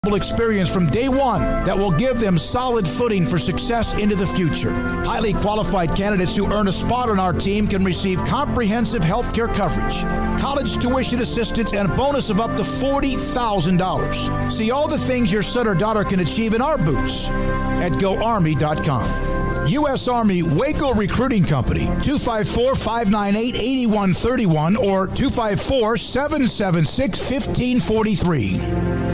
experience from day one that will give them solid footing for success into the future. Highly qualified candidates who earn a spot on our team can receive comprehensive health care coverage, college tuition assistance, and a bonus of up to $40,000. See all the things your son or daughter can achieve in our boots at GoArmy.com. U.S. Army Waco Recruiting Company, 254-598-8131 or 254-776-1543.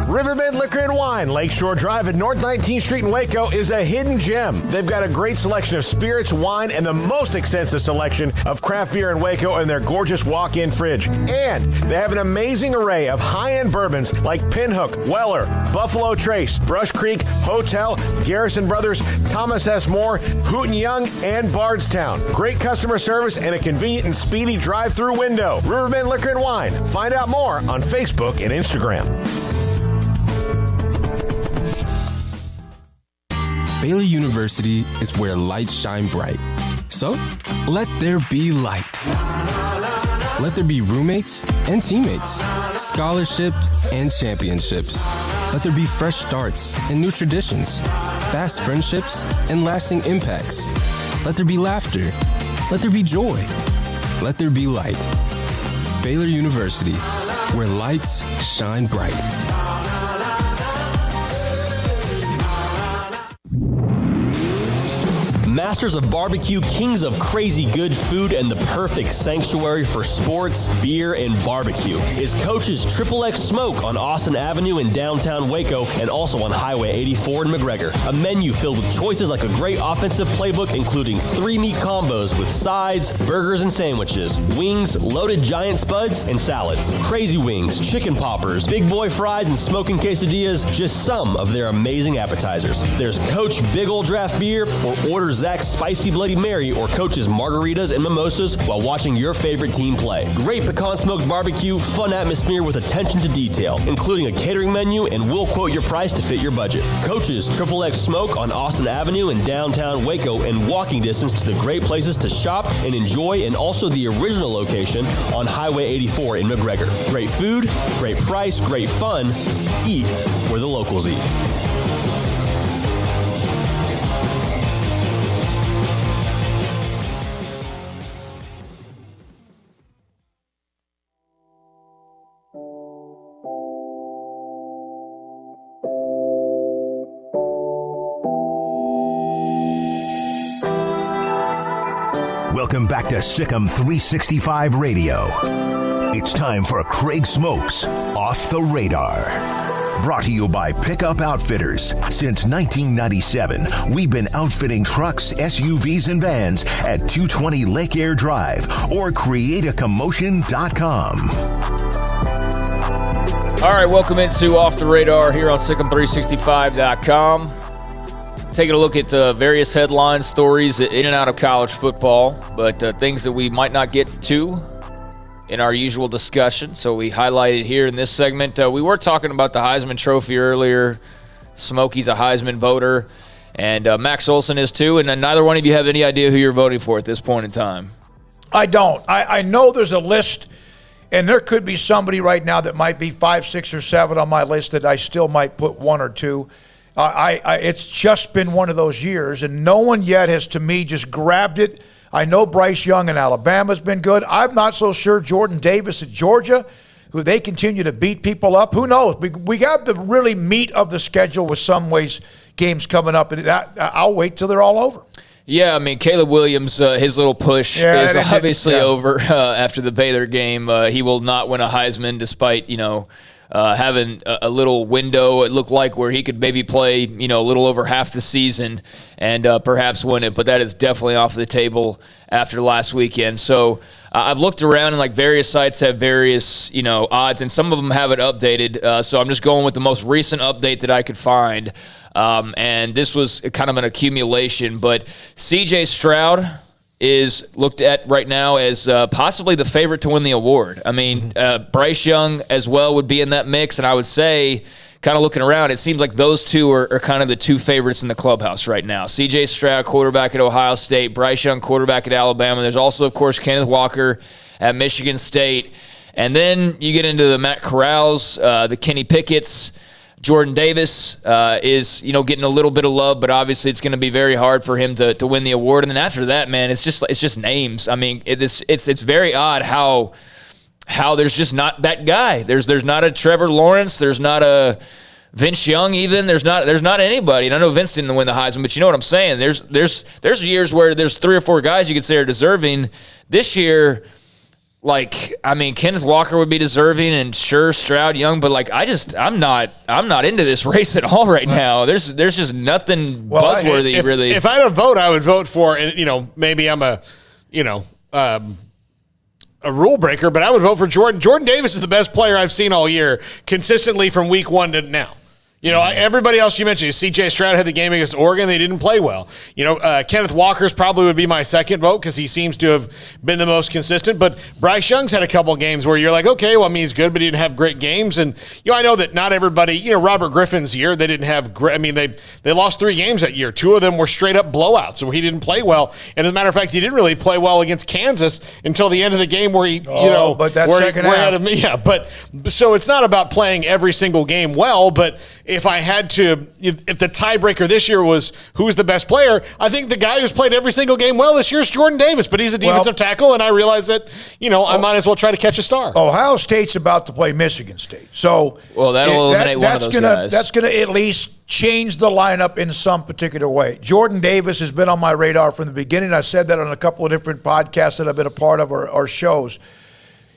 Riverbend Liquor and Wine, Lakeshore Drive at North 19th Street in Waco is a hidden gem. They've got a great selection of spirits, wine, and the most extensive selection of craft beer in Waco in their gorgeous walk-in fridge. And they have an amazing array of high-end bourbons like Pinhook, Weller, Buffalo Trace, Brush Creek, Hotel, Garrison Brothers, Thomas S. Moore, Hooten Young, and Bardstown. Great customer service and a convenient and speedy drive-through window. Riverbend Liquor and Wine. Find out more on Facebook and Instagram. Baylor University is where lights shine bright. So, let there be light. Let there be roommates and teammates, scholarship and championships. Let there be fresh starts and new traditions, fast friendships and lasting impacts. Let there be laughter. Let there be joy. Let there be light. Baylor University, where lights shine bright. Masters of Barbecue, kings of crazy good food, and the perfect sanctuary for sports, beer, and barbecue is Coach's XXX Smoke on Austin Avenue in downtown Waco and also on Highway 84 in McGregor. A menu filled with choices like a great offensive playbook, including 3 meat combos with sides, burgers, and sandwiches, wings, loaded giant spuds, and salads, crazy wings, chicken poppers, big boy fries, and smoking quesadillas, just some of their amazing appetizers. There's Coach Big Ol' Draft Beer, or order Zach's Spicy Bloody Mary or Coach's margaritas and mimosas while watching your favorite team play. Great pecan smoked barbecue, fun atmosphere with attention to detail, including a catering menu, and we'll quote your price to fit your budget. Coach's XXX Smoke on Austin Avenue in downtown Waco and walking distance to the great places to shop and enjoy, and also the original location on Highway 84 in McGregor. Great food, great price, great fun. Eat where the locals eat. Welcome back to Sikkim 365 Radio. It's time for Craig Smoak's Off the Radar. Brought to you by Pickup Outfitters. Since 1997, we've been outfitting trucks, SUVs, and vans at 220 Lake Air Drive or createacommotion.com. All right, welcome into Off the Radar here on Sikkim365.com. Taking a look at various headline stories in and out of college football, but things that we might not get to in our usual discussion. So we highlighted here in this segment. We were talking about the Heisman Trophy earlier. Smokey's a Heisman voter, and Max Olson is too, and neither one of you have any idea who you're voting for at this point in time. I don't. I know there's a list, and there could be somebody right now that might be 5, 6, or 7 on my list that I still might put 1 or 2. It's just been one of those years, and no one yet has, to me, just grabbed it. I know Bryce Young in Alabama's been good. I'm not so sure Jordan Davis at Georgia, who they continue to beat people up. Who knows? We got the really meat of the schedule with some ways games coming up, and I'll wait till they're all over. Yeah, I mean, Caleb Williams, his little push is obviously over after the Baylor game. He will not win a Heisman despite, having a little window, it looked like, where he could maybe play, a little over half the season and perhaps win it. But that is definitely off the table after last weekend. So I've looked around, and various sites have various, odds, and some of them have it updated. So I'm just going with the most recent update that I could find. And this was kind of an accumulation. But C.J. Stroud is looked at right now as possibly the favorite to win the award. I mean, Bryce Young as well would be in that mix, and I would say, kind of looking around, it seems like those two are kind of the two favorites in the clubhouse right now. C.J. Stroud, quarterback at Ohio State, Bryce Young, quarterback at Alabama. There's also, of course, Kenneth Walker at Michigan State. And then you get into the Matt Corrals, the Kenny Pickett's. Jordan Davis is, getting a little bit of love, but obviously it's going to be very hard for him to win the award. And then after that, man, it's just names. I mean, it's very odd how there's just not that guy. There's not a Trevor Lawrence. There's not a Vince Young even. There's not anybody. And I know Vince didn't win the Heisman, but you know what I'm saying. There's years where there's 3 or 4 guys you could say are deserving. This year, Kenneth Walker would be deserving, and sure, Stroud, Young, but I'm not into this race at all right now. There's just nothing buzzworthy really. If I had a vote, I would vote for, maybe I'm a rule breaker, but I would vote for Jordan. Jordan Davis is the best player I've seen all year, consistently from week 1 to now. Everybody else you mentioned, C.J. Stroud had the game against Oregon. They didn't play well. Kenneth Walker's probably would be my second vote because he seems to have been the most consistent. But Bryce Young's had a couple games where you're like, okay, well, he's good, but he didn't have great games. And, I know that not everybody, Robert Griffin's year, they didn't have great. They lost 3 games that year. 2 of them were straight up blowouts, so he didn't play well. And as a matter of fact, he didn't really play well against Kansas until the end of the game where he, but that second half. But so it's not about playing every single game well, but if I had to, if the tiebreaker this year was who's the best player, I think the guy who's played every single game well this year is Jordan Davis, but he's a defensive tackle, and I realize that, I might as well try to catch a star. Ohio State's about to play Michigan State. So that'll eliminate one of those guys. That's going to at least change the lineup in some particular way. Jordan Davis has been on my radar from the beginning. I said that on a couple of different podcasts that I've been a part of or shows.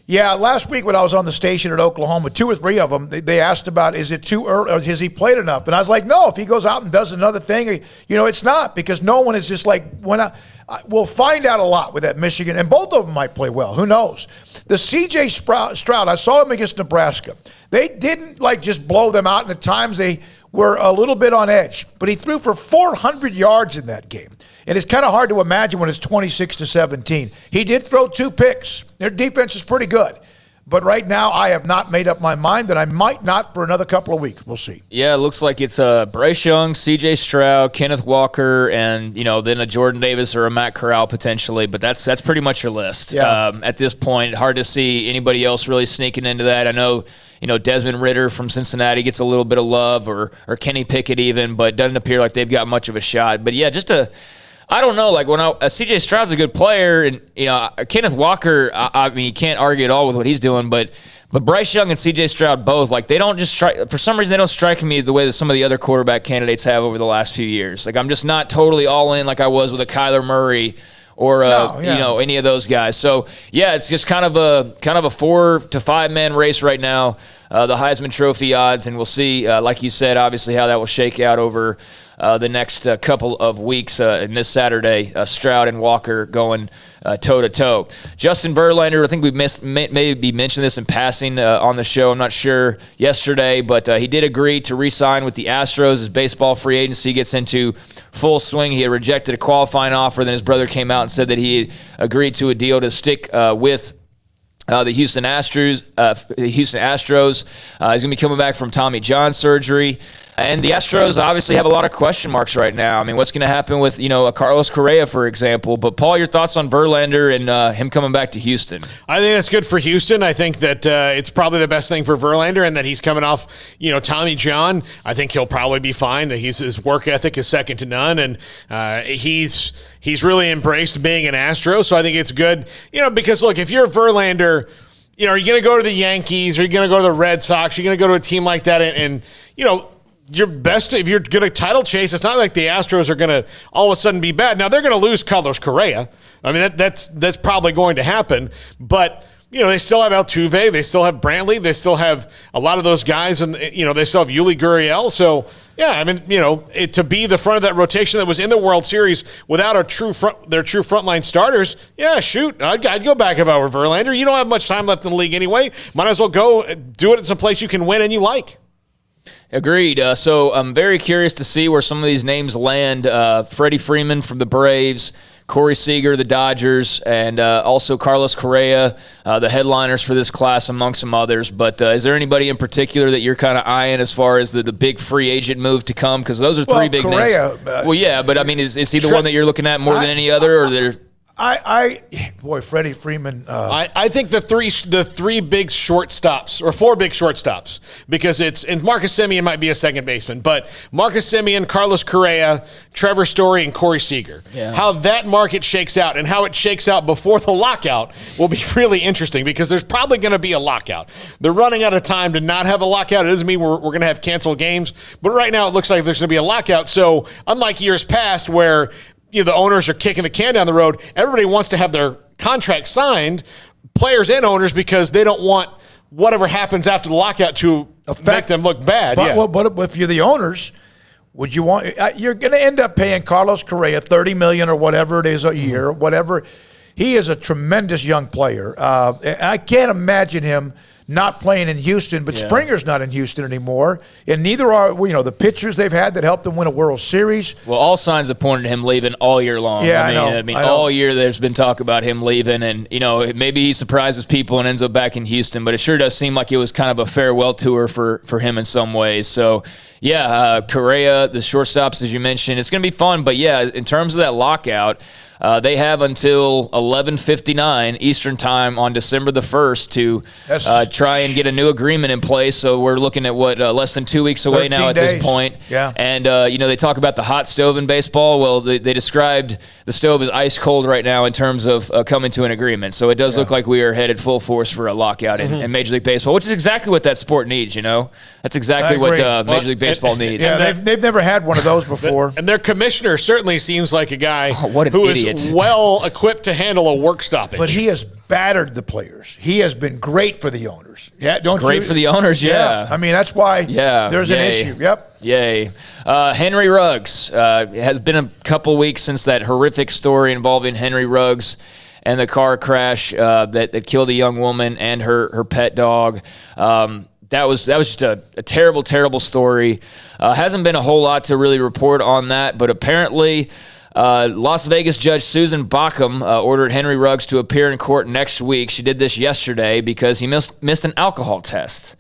Yeah, last week when I was on the station at Oklahoma, 2 or 3 of them, they asked about, is it too early, or has he played enough? And I was like, no, if he goes out and does another thing, it's not, because no one is just like, we'll find out a lot with that Michigan, and both of them might play well. Who knows? The C.J. Stroud, I saw him against Nebraska. They didn't just blow them out, and at times they were a little bit on edge, but he threw for 400 yards in that game. And it's kind of hard to imagine when it's 26-17. He did throw 2 picks. Their defense is pretty good. But right now, I have not made up my mind that I might not for another couple of weeks. We'll see. Yeah, it looks like it's Bryce Young, C.J. Stroud, Kenneth Walker, and then a Jordan Davis or a Matt Corral potentially. But that's pretty much your list. Yeah. At this point, hard to see anybody else really sneaking into that. I know Desmond Ridder from Cincinnati gets a little bit of love, or Kenny Pickett even, but doesn't appear like they've got much of a shot. But yeah, I don't know. When C.J. Stroud's a good player, and Kenneth Walker, you can't argue at all with what he's doing. But Bryce Young and C.J. Stroud both, they don't just strike. For some reason, they don't strike me the way that some of the other quarterback candidates have over the last few years. I'm just not totally all in like I was with a Kyler Murray or any of those guys. So yeah, it's just kind of a 4 to 5 man race right now. The Heisman Trophy odds, and we'll see. Like you said, obviously how that will shake out over the next couple of weeks. And this Saturday, Stroud and Walker going toe-to-toe. Justin Verlander, I think we maybe mentioned this in passing on the show. I'm not sure yesterday, but he did agree to re-sign with the Astros as baseball free agency gets into full swing. He had rejected a qualifying offer. Then his brother came out and said that he had agreed to a deal to stick with the Houston Astros. He's going to be coming back from Tommy John surgery. And the Astros obviously have a lot of question marks right now. What's going to happen with, a Carlos Correa, for example. But, Paul, your thoughts on Verlander and him coming back to Houston? I think that's good for Houston. I think that it's probably the best thing for Verlander, and that he's coming off, Tommy John. I think he'll probably be fine. His work ethic is second to none, and he's really embraced being an Astro. So I think it's good, because, look, if you're Verlander, are you going to go to the Yankees? Are you going to go to the Red Sox? Are you going to go to a team like that and your best, if you're going to title chase, it's not like the Astros are going to all of a sudden be bad. Now, they're going to lose Carlos Correa. That's probably going to happen. But, they still have Altuve. They still have Brantley. They still have a lot of those guys. And, they still have Yuli Gurriel. So, yeah, to be the front of that rotation that was in the World Series without their true frontline starters, yeah, shoot, I'd go back if I were Verlander. You don't have much time left in the league anyway. Might as well go do it at some place you can win and you like. Agreed. So I'm very curious to see where some of these names land. Freddie Freeman from the Braves, Corey Seager, the Dodgers, and also Carlos Correa, the headliners for this class, among some others. But is there anybody in particular that you're kind of eyeing as far as the big free agent move to come? Because those are three big Correa, names. Well, yeah, but is he the one that you're looking at more than any other? Or Freddie Freeman. I think the three big shortstops, or four big shortstops, because and Marcus Semien might be a second baseman, but Marcus Semien, Carlos Correa, Trevor Story, and Corey Seager. Yeah. How that market shakes out and how it shakes out before the lockout will be really interesting, because there's probably going to be a lockout. They're running out of time to not have a lockout. It doesn't mean we're going to have canceled games, but right now it looks like there's going to be a lockout. So unlike years past where the owners are kicking the can down the road, everybody wants to have their contract signed, players and owners, because they don't want whatever happens after the lockout to make them look bad. But if you're the owners, would you want? You're going to end up paying Carlos Correa $30 million or whatever it is a year, whatever. He is a tremendous young player. I can't imagine him not playing in Houston, but Springer's not in Houston anymore, and neither are the pitchers they've had that helped them win a World Series. Well, all signs have pointed to him leaving all year long. Yeah, I mean, all year there's been talk about him leaving, and maybe he surprises people and ends up back in Houston, but it sure does seem like it was kind of a farewell tour for him in some ways. So, Correa, the shortstops, as you mentioned, it's going to be fun. But in terms of that lockout, they have until 11:59 Eastern time on December the 1st to try and get a new agreement in place. So we're looking at less than 2 weeks away now at this point. Yeah. And, they talk about the hot stove in baseball. Well, they described the stove as ice cold right now in terms of coming to an agreement. So it does look like we are headed full force for a lockout in Major League Baseball, which is exactly what that sport needs, That's exactly what Major League Baseball needs. Yeah, they've never had one of those before. And their commissioner certainly seems like a guy what an who idiot. is well equipped to handle a work stoppage. But he has battered the players. He has been great for the owners. Yeah, Great for the owners, yeah. I mean, that's why there's an issue. Yep. Yay. Henry Ruggs. It has been a couple weeks since that horrific story involving Henry Ruggs and the car crash that killed a young woman and her pet dog. That was just a terrible, terrible story. Hasn't been a whole lot to really report on that, but apparently Las Vegas judge Susan Bacum ordered Henry Ruggs to appear in court next week. She did this yesterday because he missed an alcohol test.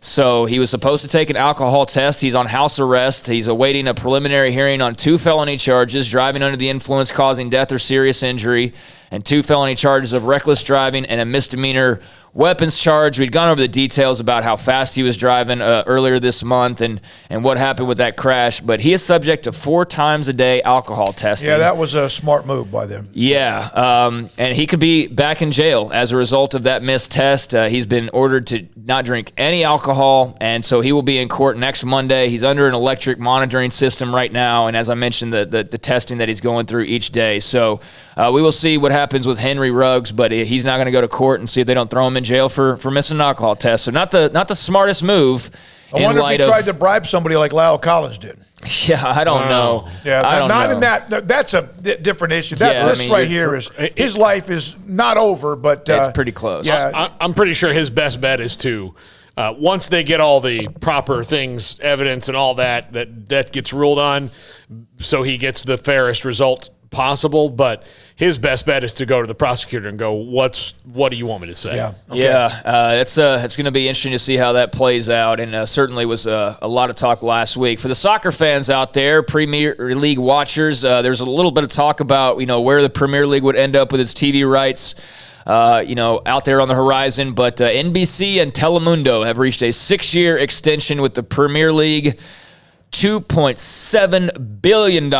So he was supposed to take an alcohol test. He's on house arrest. He's awaiting a preliminary hearing on 2 felony charges, driving under the influence causing death or serious injury, and 2 felony charges of reckless driving and a misdemeanor weapons charge. We'd gone over the details about how fast he was driving earlier this month and what happened with that crash. But he is subject to 4 times a day alcohol testing. Yeah, that was a smart move by them. Yeah, and he could be back in jail as a result of that missed test. He's been ordered to not drink any alcohol, and so he will be in court next Monday. He's under an electric monitoring system right now, and as I mentioned, the testing that he's going through each day. So we will see what happens with Henry Ruggs, but he's not going to go to court and see if they don't throw him in jail for missing an alcohol test. So not the smartest move. I wonder if he tried to bribe somebody like Lyle Collins did. Yeah, I don't know. Yeah, not in that. That's a different issue. This right here is his life is not over, but it's pretty close. Yeah, I'm pretty sure his best bet is to once they get all the proper things, evidence, and all that gets ruled on, so he gets the fairest result possible. But his best bet is to go to the prosecutor and go, what do you want me to say? Yeah, okay. It's going to be interesting to see how that plays out, and certainly was a lot of talk last week. For the soccer fans out there, Premier League watchers, there's a little bit of talk about where the Premier League would end up with its TV rights out there on the horizon, but NBC and Telemundo have reached a 6-year extension with the Premier League. $2.7 billion,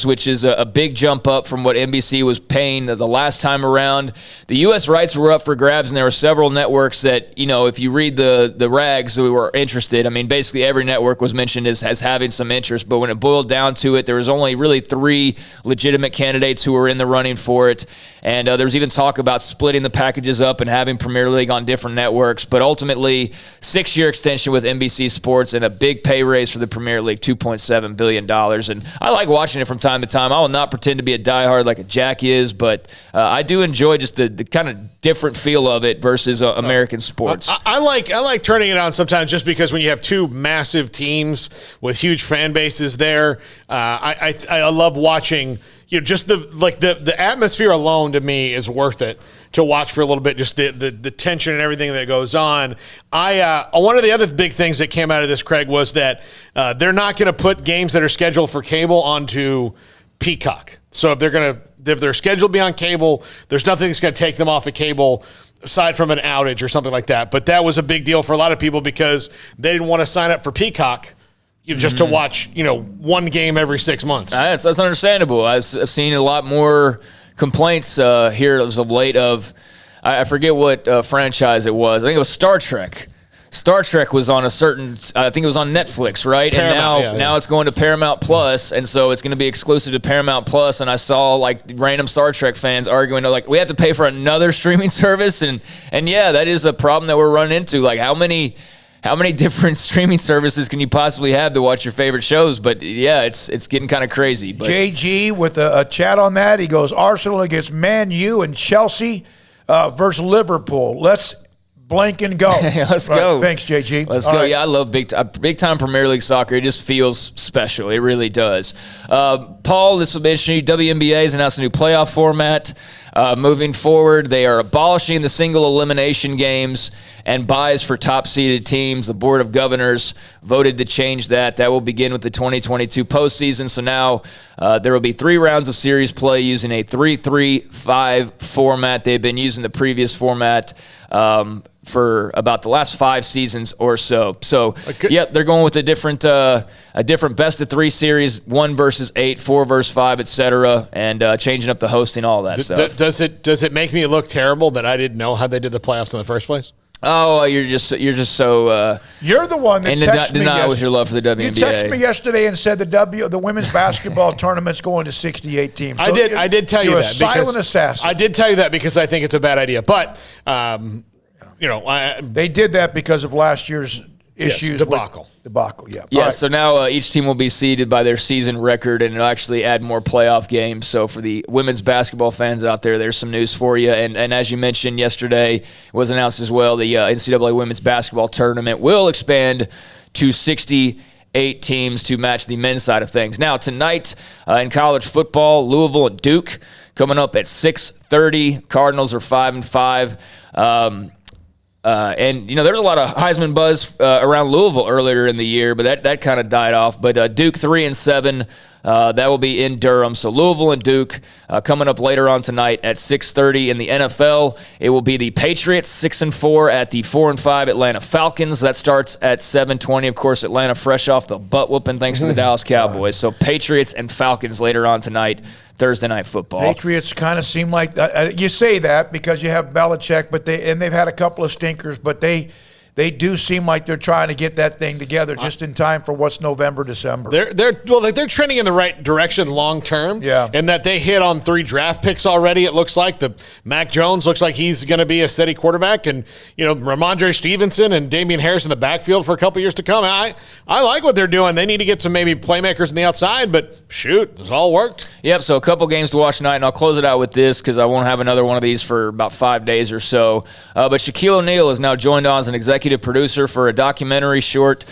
which is a big jump up from what NBC was paying the last time around. The U.S. rights were up for grabs, and there were several networks that, if you read the rags, we were interested. I mean, basically every network was mentioned as having some interest, but when it boiled down to it, there was only really 3 legitimate candidates who were in the running for it. And there was even talk about splitting the packages up and having Premier League on different networks. But ultimately, 6-year extension with NBC Sports and a big pay raise for the Premier League, $2.7 billion. And I like watching it from time to time. I will not pretend to be a diehard like a Jack is, but I do enjoy just the kind of different feel of it versus American sports. I like turning it on sometimes just because when you have 2 massive teams with huge fan bases there, I love watching. Just the atmosphere alone to me is worth it to watch for a little bit. Just the tension and everything that goes on. One of the other big things that came out of this, Craig, was that they're not going to put games that are scheduled for cable onto Peacock. So if they're going to if they're scheduled to be on cable, there's nothing that's going to take them off of cable aside from an outage or something like that. But that was a big deal for a lot of people because they didn't want to sign up for Peacock just to watch, one game every 6 months. That's understandable. I've seen a lot more complaints here as of late of, I forget what franchise it was. I think it was Star Trek. Star Trek was on I think it was on Netflix, right? Paramount, and now it's going to Paramount Plus, and so it's going to be exclusive to Paramount Plus. And I saw like random Star Trek fans arguing, like, we have to pay for another streaming service, and yeah, that is a problem that we're running into. Like, how many different streaming services can you possibly have to watch your favorite shows? But yeah, it's getting kind of crazy. But JG with a chat on that. He goes, Arsenal against Man U and Chelsea versus Liverpool. Let's blank and go. Let's go. Thanks, JG. Let's go. Right. Yeah, I love big time Premier League soccer. It just feels special. It really does. Paul, this will be interesting. WNBA has announced a new playoff format. Moving forward, they are abolishing the single elimination games and buys for top-seeded teams. The Board of Governors voted to change that. That will begin with the 2022 postseason. So now there will be 3 rounds of series play using a 3-3-5 format. They've been using the previous format for about the last 5 seasons or so. So, yep, they're going with a different best-of-3 series, 1 versus 8, 4 versus 5, etc., and changing up the hosting, all that stuff. Does it make me look terrible that I didn't know how they did the playoffs in the first place? Oh, you're just so. You're the one that texted me with your love for the WNBA. You texted me yesterday and said the women's basketball tournament's going to 68 teams. So I did tell you that. You're a silent assassin. I did tell you that because I think it's a bad idea. But they did that because of last year's issues. Debacle. Yeah. Yeah. Right. So now each team will be seeded by their season record, and it'll actually add more playoff games. So for the women's basketball fans out there, there's some news for you. And as you mentioned yesterday, it was announced as well, the NCAA women's basketball tournament will expand to 68 teams to match the men's side of things. Now tonight in college football, Louisville and Duke coming up at 6:30. Cardinals are 5-5. And there's a lot of Heisman buzz around Louisville earlier in the year, but that kind of died off. But Duke 3-7, that will be in Durham. So Louisville and Duke coming up later on tonight at 6:30. In the NFL, it will be the Patriots 6-4 at the 4-5 Atlanta Falcons. That starts at 7:20. Of course, Atlanta fresh off the butt whooping thanks to the Dallas Cowboys. So Patriots and Falcons later on tonight. Thursday night football. Patriots kind of seem like you say that because you have Belichick, but they've had a couple of stinkers, but they do seem like they're trying to get that thing together just in time for what's November, December. They're trending in the right direction long term. Yeah. And that they hit on 3 draft picks already. It looks like Mac Jones looks like he's going to be a steady quarterback, and Ramondre Stevenson and Damian Harris in the backfield for a couple years to come. I like what they're doing. They need to get some maybe playmakers on the outside, but shoot, it's all worked. Yep. So a couple games to watch tonight, and I'll close it out with this because I won't have another one of these for about 5 days or so. But Shaquille O'Neal has now joined on as an executive producer for a documentary short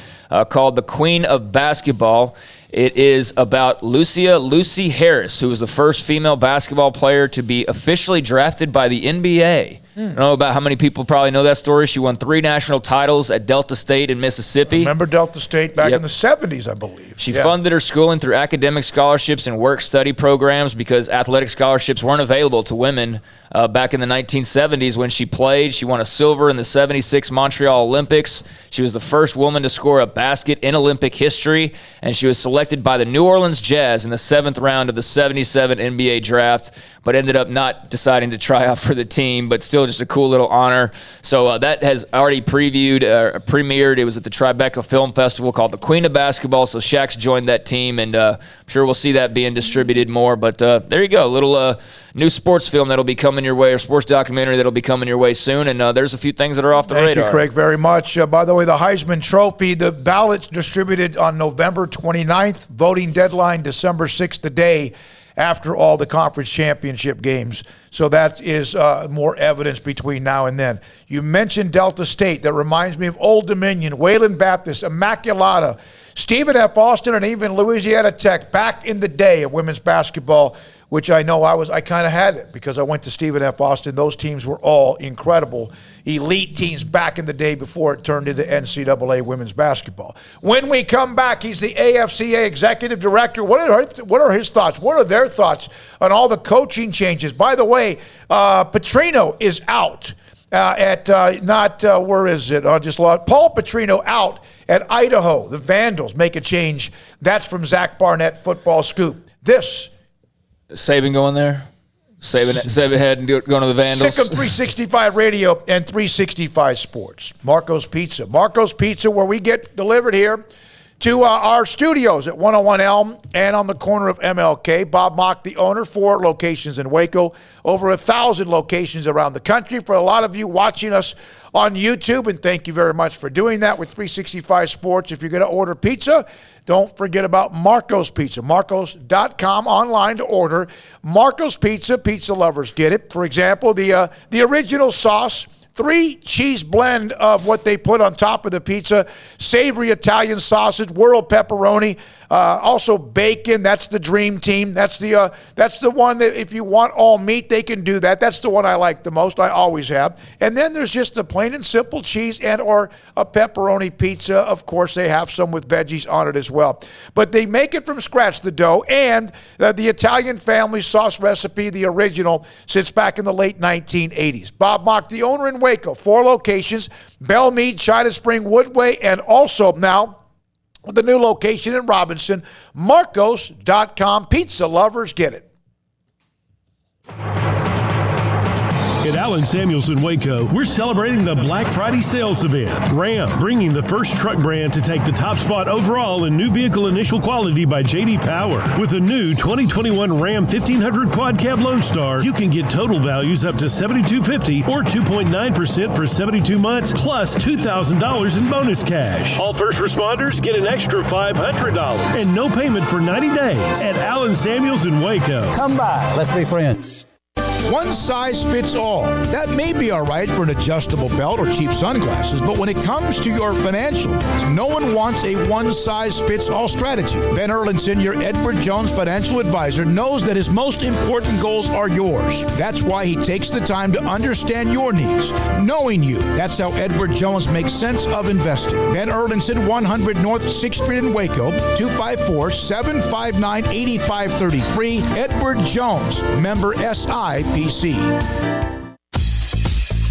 called The Queen of Basketball. It is about Lucy Harris, who was the first female basketball player to be officially drafted by the NBA. I don't know about how many people probably know that story. She won 3 national titles at Delta State in Mississippi. Remember Delta State back in the 70s, I believe. She funded her schooling through academic scholarships and work-study programs because athletic scholarships weren't available to women back in the 1970s when she played. She won a silver in the 76 Montreal Olympics. She was the first woman to score a basket in Olympic history, and she was selected by the New Orleans Jazz in the 7th round of the 77 NBA draft, but ended up not deciding to try out for the team, but still just a cool little honor. So that has already premiered. It was at the Tribeca Film Festival called The Queen of Basketball. So Shaq's joined that team, and I'm sure we'll see that being distributed more. But there you go, a little new sports film that'll be coming your way, or sports documentary that'll be coming your way soon. And there's a few things that are off the radar. Thank you, Craig, very much. By the way, the Heisman Trophy, the ballots distributed on November 29th, voting deadline December 6th, the day after all the conference championship games. So that is more evidence between now and then. You mentioned Delta State. That reminds me of Old Dominion, Wayland Baptist, Immaculata, Stephen F. Austin, and even Louisiana Tech back in the day of women's basketball which I know I kind of had it because I went to Stephen F. Austin. Those teams were all incredible, elite teams back in the day before it turned into NCAA women's basketball. When we come back, he's the AFCA executive director. What are his thoughts? What are their thoughts on all the coaching changes? By the way, Petrino is out where is it? I just lost. Paul Petrino out at Idaho. The Vandals make a change. That's from Zach Barnett, Football Scoop. This. Saban going there? Saban head and going to the Vandals? Sick of 365 Radio and 365 Sports. Marco's Pizza. Marco's Pizza, where we get delivered here to our studios at 101 Elm and on the corner of MLK. Bob Mock, the owner, 4 locations in Waco, over 1,000 locations around the country. For a lot of you watching us on YouTube, and thank you very much for doing that with 365 Sports. If you're going to order pizza, don't forget about Marco's Pizza. Marcos.com online to order. Marco's Pizza, pizza lovers get it. For example, the original sauce, 3-cheese blend of what they put on top of the pizza, savory Italian sausage, world pepperoni, also bacon. That's the dream team. That's the one that if you want all meat, they can do that. That's the one I like the most. I always have. And then there's just the plain and simple cheese and or a pepperoni pizza. Of course, they have some with veggies on it as well. But they make it from scratch, the dough, and the Italian family sauce recipe, the original, since back in the late 1980s. Bob Mock, the owner in Waco, 4 locations, Belmead, China Spring, Woodway, and also now with the new location in Robinson, Marcos.com. Pizza lovers get it. At Allen Samuels in Waco, we're celebrating the Black Friday sales event. Ram, bringing the first truck brand to take the top spot overall in new vehicle initial quality by J.D. Power. With a new 2021 Ram 1500 Quad Cab Lone Star, you can get total values up to $7,250 or 2.9% for 72 months, plus $2,000 in bonus cash. All first responders get an extra $500 and no payment for 90 days at Allen Samuels in Waco. Come by. Let's be friends. One size fits all. That may be all right for an adjustable belt or cheap sunglasses, but when it comes to your financials, no one wants a one-size-fits-all strategy. Ben Erlinson, your Edward Jones financial advisor, knows that his most important goals are yours. That's why he takes the time to understand your needs, knowing you. That's how Edward Jones makes sense of investing. Ben Erlinson, 100 North 6th Street in Waco, 254-759-8533. Edward Jones, member SIPC.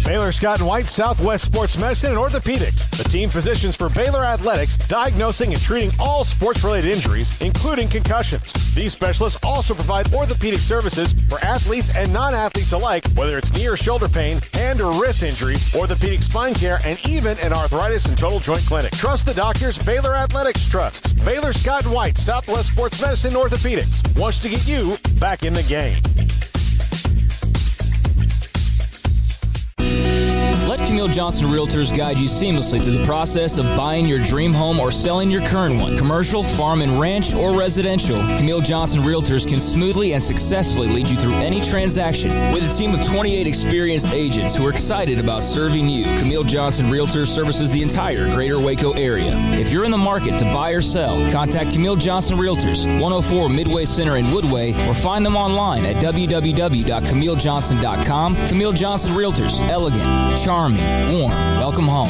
Baylor Scott and White, Southwest Sports Medicine and Orthopedics, the team physicians for Baylor Athletics, diagnosing and treating all sports-related injuries, including concussions. These specialists also provide orthopedic services for athletes and non-athletes alike, whether it's knee or shoulder pain, hand or wrist injury, orthopedic spine care, and even an arthritis and total joint clinic. Trust the doctors Baylor Athletics trusts. Baylor Scott and White, Southwest Sports Medicine and Orthopedics wants to get you back in the game. Let Camille Johnson Realtors guide you seamlessly through the process of buying your dream home or selling your current one. Commercial, farm and ranch, or residential, Camille Johnson Realtors can smoothly and successfully lead you through any transaction. With a team of 28 experienced agents who are excited about serving you, Camille Johnson Realtors services the entire greater Waco area. If you're in the market to buy or sell, contact Camille Johnson Realtors, 104 Midway Center in Woodway, or find them online at www.camillejohnson.com. Camille Johnson Realtors, elegant, charming, warm. Welcome home.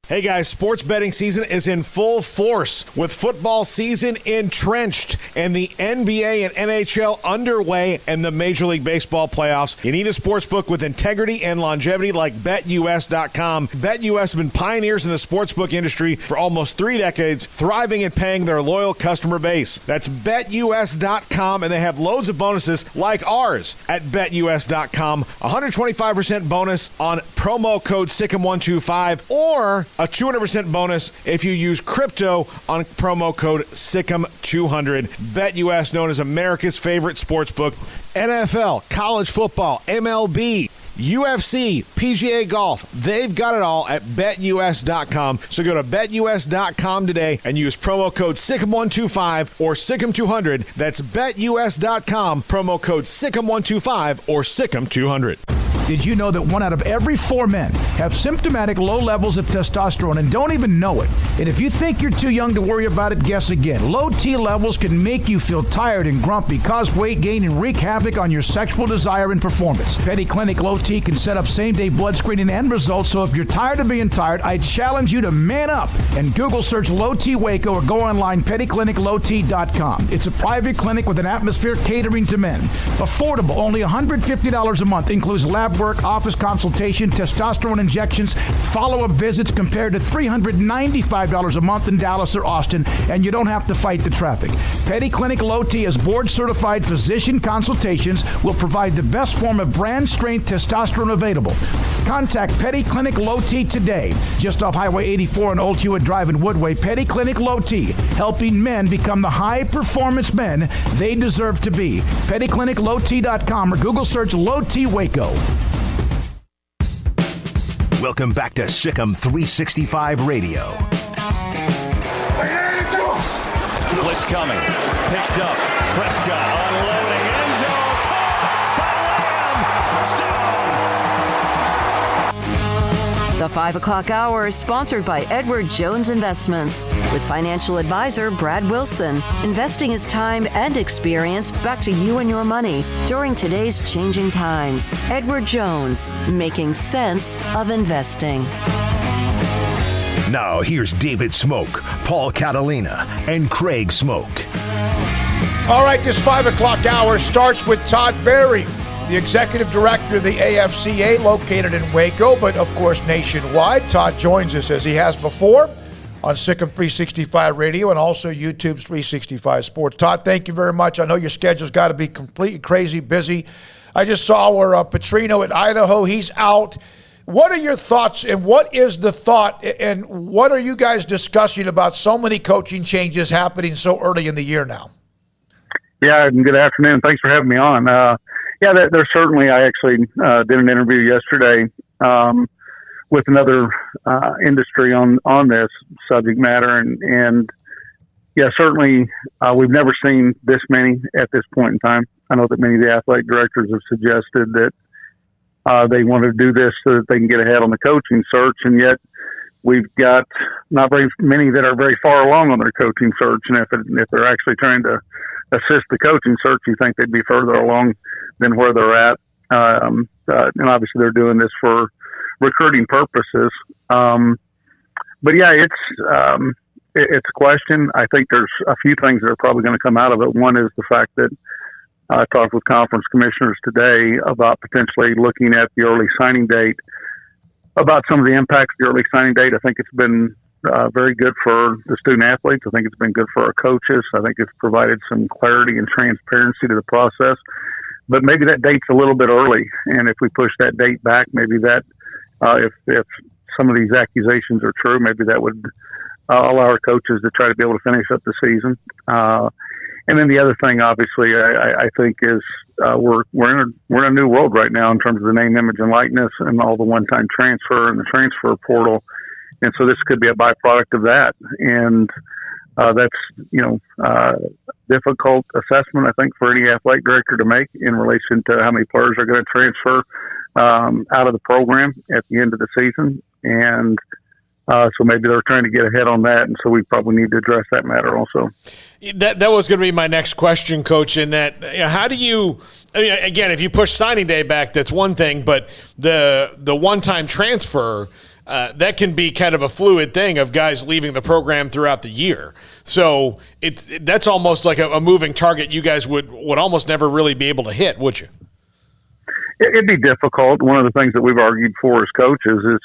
Hey guys, sports betting season is in full force with football season entrenched and the NBA and NHL underway and the Major League Baseball playoffs. You need a sports book with integrity and longevity like BetUS.com. BetUS has been pioneers in the sportsbook industry for almost 3 decades, thriving and paying their loyal customer base. That's BetUS.com, and they have loads of bonuses like ours at BetUS.com. 125% bonus on promo code SICK'EM125 or a 200% bonus if you use crypto on promo code SICK'EM200. BetUS, known as America's favorite sportsbook. NFL, college football, MLB, UFC, PGA Golf. They've got it all at BetUS.com. So go to BetUS.com today and use promo code SICK'EM125 or SICK'EM200. That's BetUS.com, promo code SICK'EM125 or SICK'EM200. Did you know that 1 out of every 4 men have symptomatic low levels of testosterone and don't even know it? And if you think you're too young to worry about it, guess again. Low T levels can make you feel tired and grumpy, cause weight gain, and wreak havoc on your sexual desire and performance. Petty Clinic Low T can set up same-day blood screening and results, so if you're tired of being tired, I challenge you to man up and Google search Low T Waco or go online pettycliniclowt.com. It's a private clinic with an atmosphere catering to men. Affordable, only $150 a month, includes lab work, office consultation, testosterone injections, follow-up visits compared to $395 a month in Dallas or Austin, and you don't have to fight the traffic. Petty Clinic Low T is board-certified physician consultations, will provide the best form of brand-strength testosterone available. Contact Petty Clinic Low T today, just off Highway 84 and Old Hewitt Drive in Woodway. Petty Clinic Low T, helping men become the high-performance men they deserve to be. PettyClinicLowT.com or Google search Low T Waco. Welcome back to Sikkim 365 Radio. Blitz coming. Pitched up. Prescott unloading. End zone. Caught by Lamb. Touchdown. The 5 o'clock hour is sponsored by Edward Jones Investments with financial advisor Brad Wilson. Investing is time and experience back to you and your money during today's changing times. Edward Jones, making sense of investing. Now here's David Smoak, Paul Catalina, and Craig Smoak. All right, this 5 o'clock hour starts with Todd Berry, the executive director of the AFCA, located in Waco, but of course nationwide. Todd joins us as he has before on Sikkim 365 Radio and also YouTube's 365 Sports. Todd, thank you very much. I know your schedule's got to be completely crazy busy. I just saw where Petrino at Idaho, he's out. What are your thoughts, and what is the thought, and what are you guys discussing about so many coaching changes happening so early in the year now? Yeah, and good afternoon. Thanks for having me on. There's certainly, I actually did an interview yesterday with another industry on this subject matter, and certainly we've never seen this many at this point in time. I know that many of the athletic directors have suggested that they want to do this so that they can get ahead on the coaching search, and yet we've got not very many that are very far along on their coaching search. And if they're actually trying to assist the coaching search, you think they'd be further along than where they're at. And obviously they're doing this for recruiting purposes. But yeah, it's a question. I think there's a few things that are probably going to come out of it. One is the fact that I talked with conference commissioners today about potentially looking at the early signing date, about some of the impacts of the early signing date. I think it's been very good for the student athletes. I think it's been good for our coaches. I think it's provided some clarity and transparency to the process. But maybe that date's a little bit early, and if we push that date back, maybe that if some of these accusations are true, maybe that would allow our coaches to try to be able to finish up the season. And then the other thing, obviously, I think is we're in a new world right now in terms of the name, image, and likeness, and all the one-time transfer and the transfer portal. And so this could be a byproduct of that. And that's difficult assessment, I think, for any athletic director to make in relation to how many players are going to transfer out of the program at the end of the season. And so maybe they're trying to get ahead on that, and so we probably need to address that matter also. That was going to be my next question, Coach, in that how do you – again, if you push signing day back, that's one thing, but the one-time transfer – that can be kind of a fluid thing of guys leaving the program throughout the year. So that's almost like a moving target you guys would almost never really be able to hit, would you? It'd be difficult. One of the things that we've argued for as coaches is,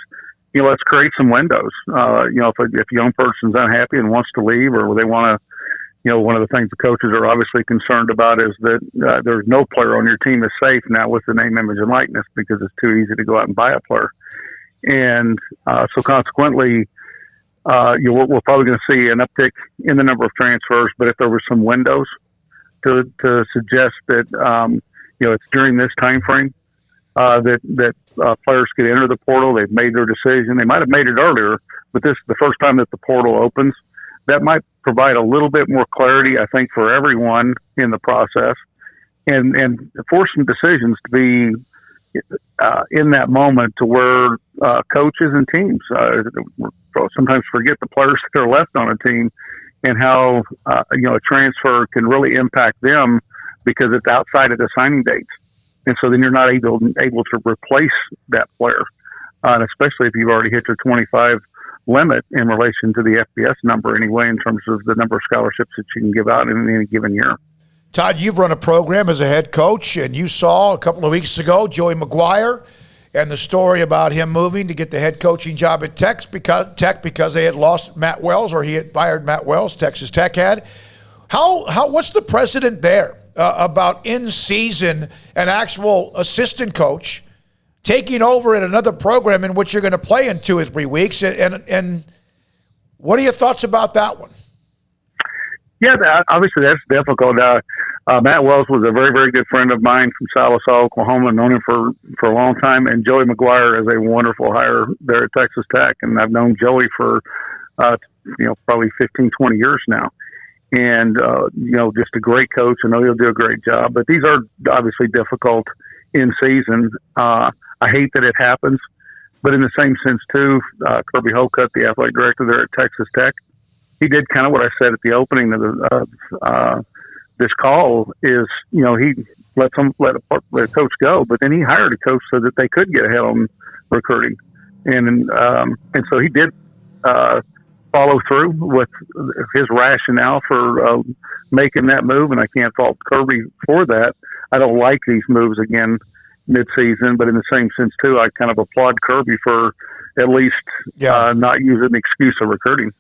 let's create some windows. If a young person's unhappy and wants to leave, or they want to, one of the things the coaches are obviously concerned about is that there's no player on your team is safe now with the name, image, and likeness, because it's too easy to go out and buy a player. And so consequently, we're probably going to see an uptick in the number of transfers. But if there were some windows to suggest that, it's during this time frame that players could enter the portal, they've made their decision. They might have made it earlier, but this is the first time that the portal opens. That might provide a little bit more clarity, I think, for everyone in the process, and force some decisions to be in that moment to where coaches and teams sometimes forget the players that are left on a team and how a transfer can really impact them because it's outside of the signing dates, and so then you're not able to replace that player, and especially if you've already hit your 25 limit in relation to the FBS number anyway, in terms of the number of scholarships that you can give out in any given year. Todd, you've run a program as a head coach, and you saw a couple of weeks ago Joey McGuire and the story about him moving to get the head coaching job at Tech because they had lost Matt Wells, or he had fired Matt Wells, Texas Tech had. What's the precedent there about in season an actual assistant coach taking over at another program in which you're going to play in 2 or 3 weeks? And what are your thoughts about that one? Yeah, obviously that's difficult. Matt Wells was a very, very good friend of mine from Sallisaw, Oklahoma. Known him for a long time. And Joey McGuire is a wonderful hire there at Texas Tech. And I've known Joey for, probably 15, 20 years now. And, just a great coach. I know he'll do a great job. But these are obviously difficult in season. I hate that it happens. But in the same sense, too, Kirby Holcutt, the athletic director there at Texas Tech, he did kind of what I said at the opening of this call is, he let a coach go, but then he hired a coach so that they could get ahead on recruiting. And so he did follow through with his rationale for making that move, and I can't fault Kirby for that. I don't like these moves again mid-season, but in the same sense, too, I kind of applaud Kirby for at least not using the excuse of recruiting.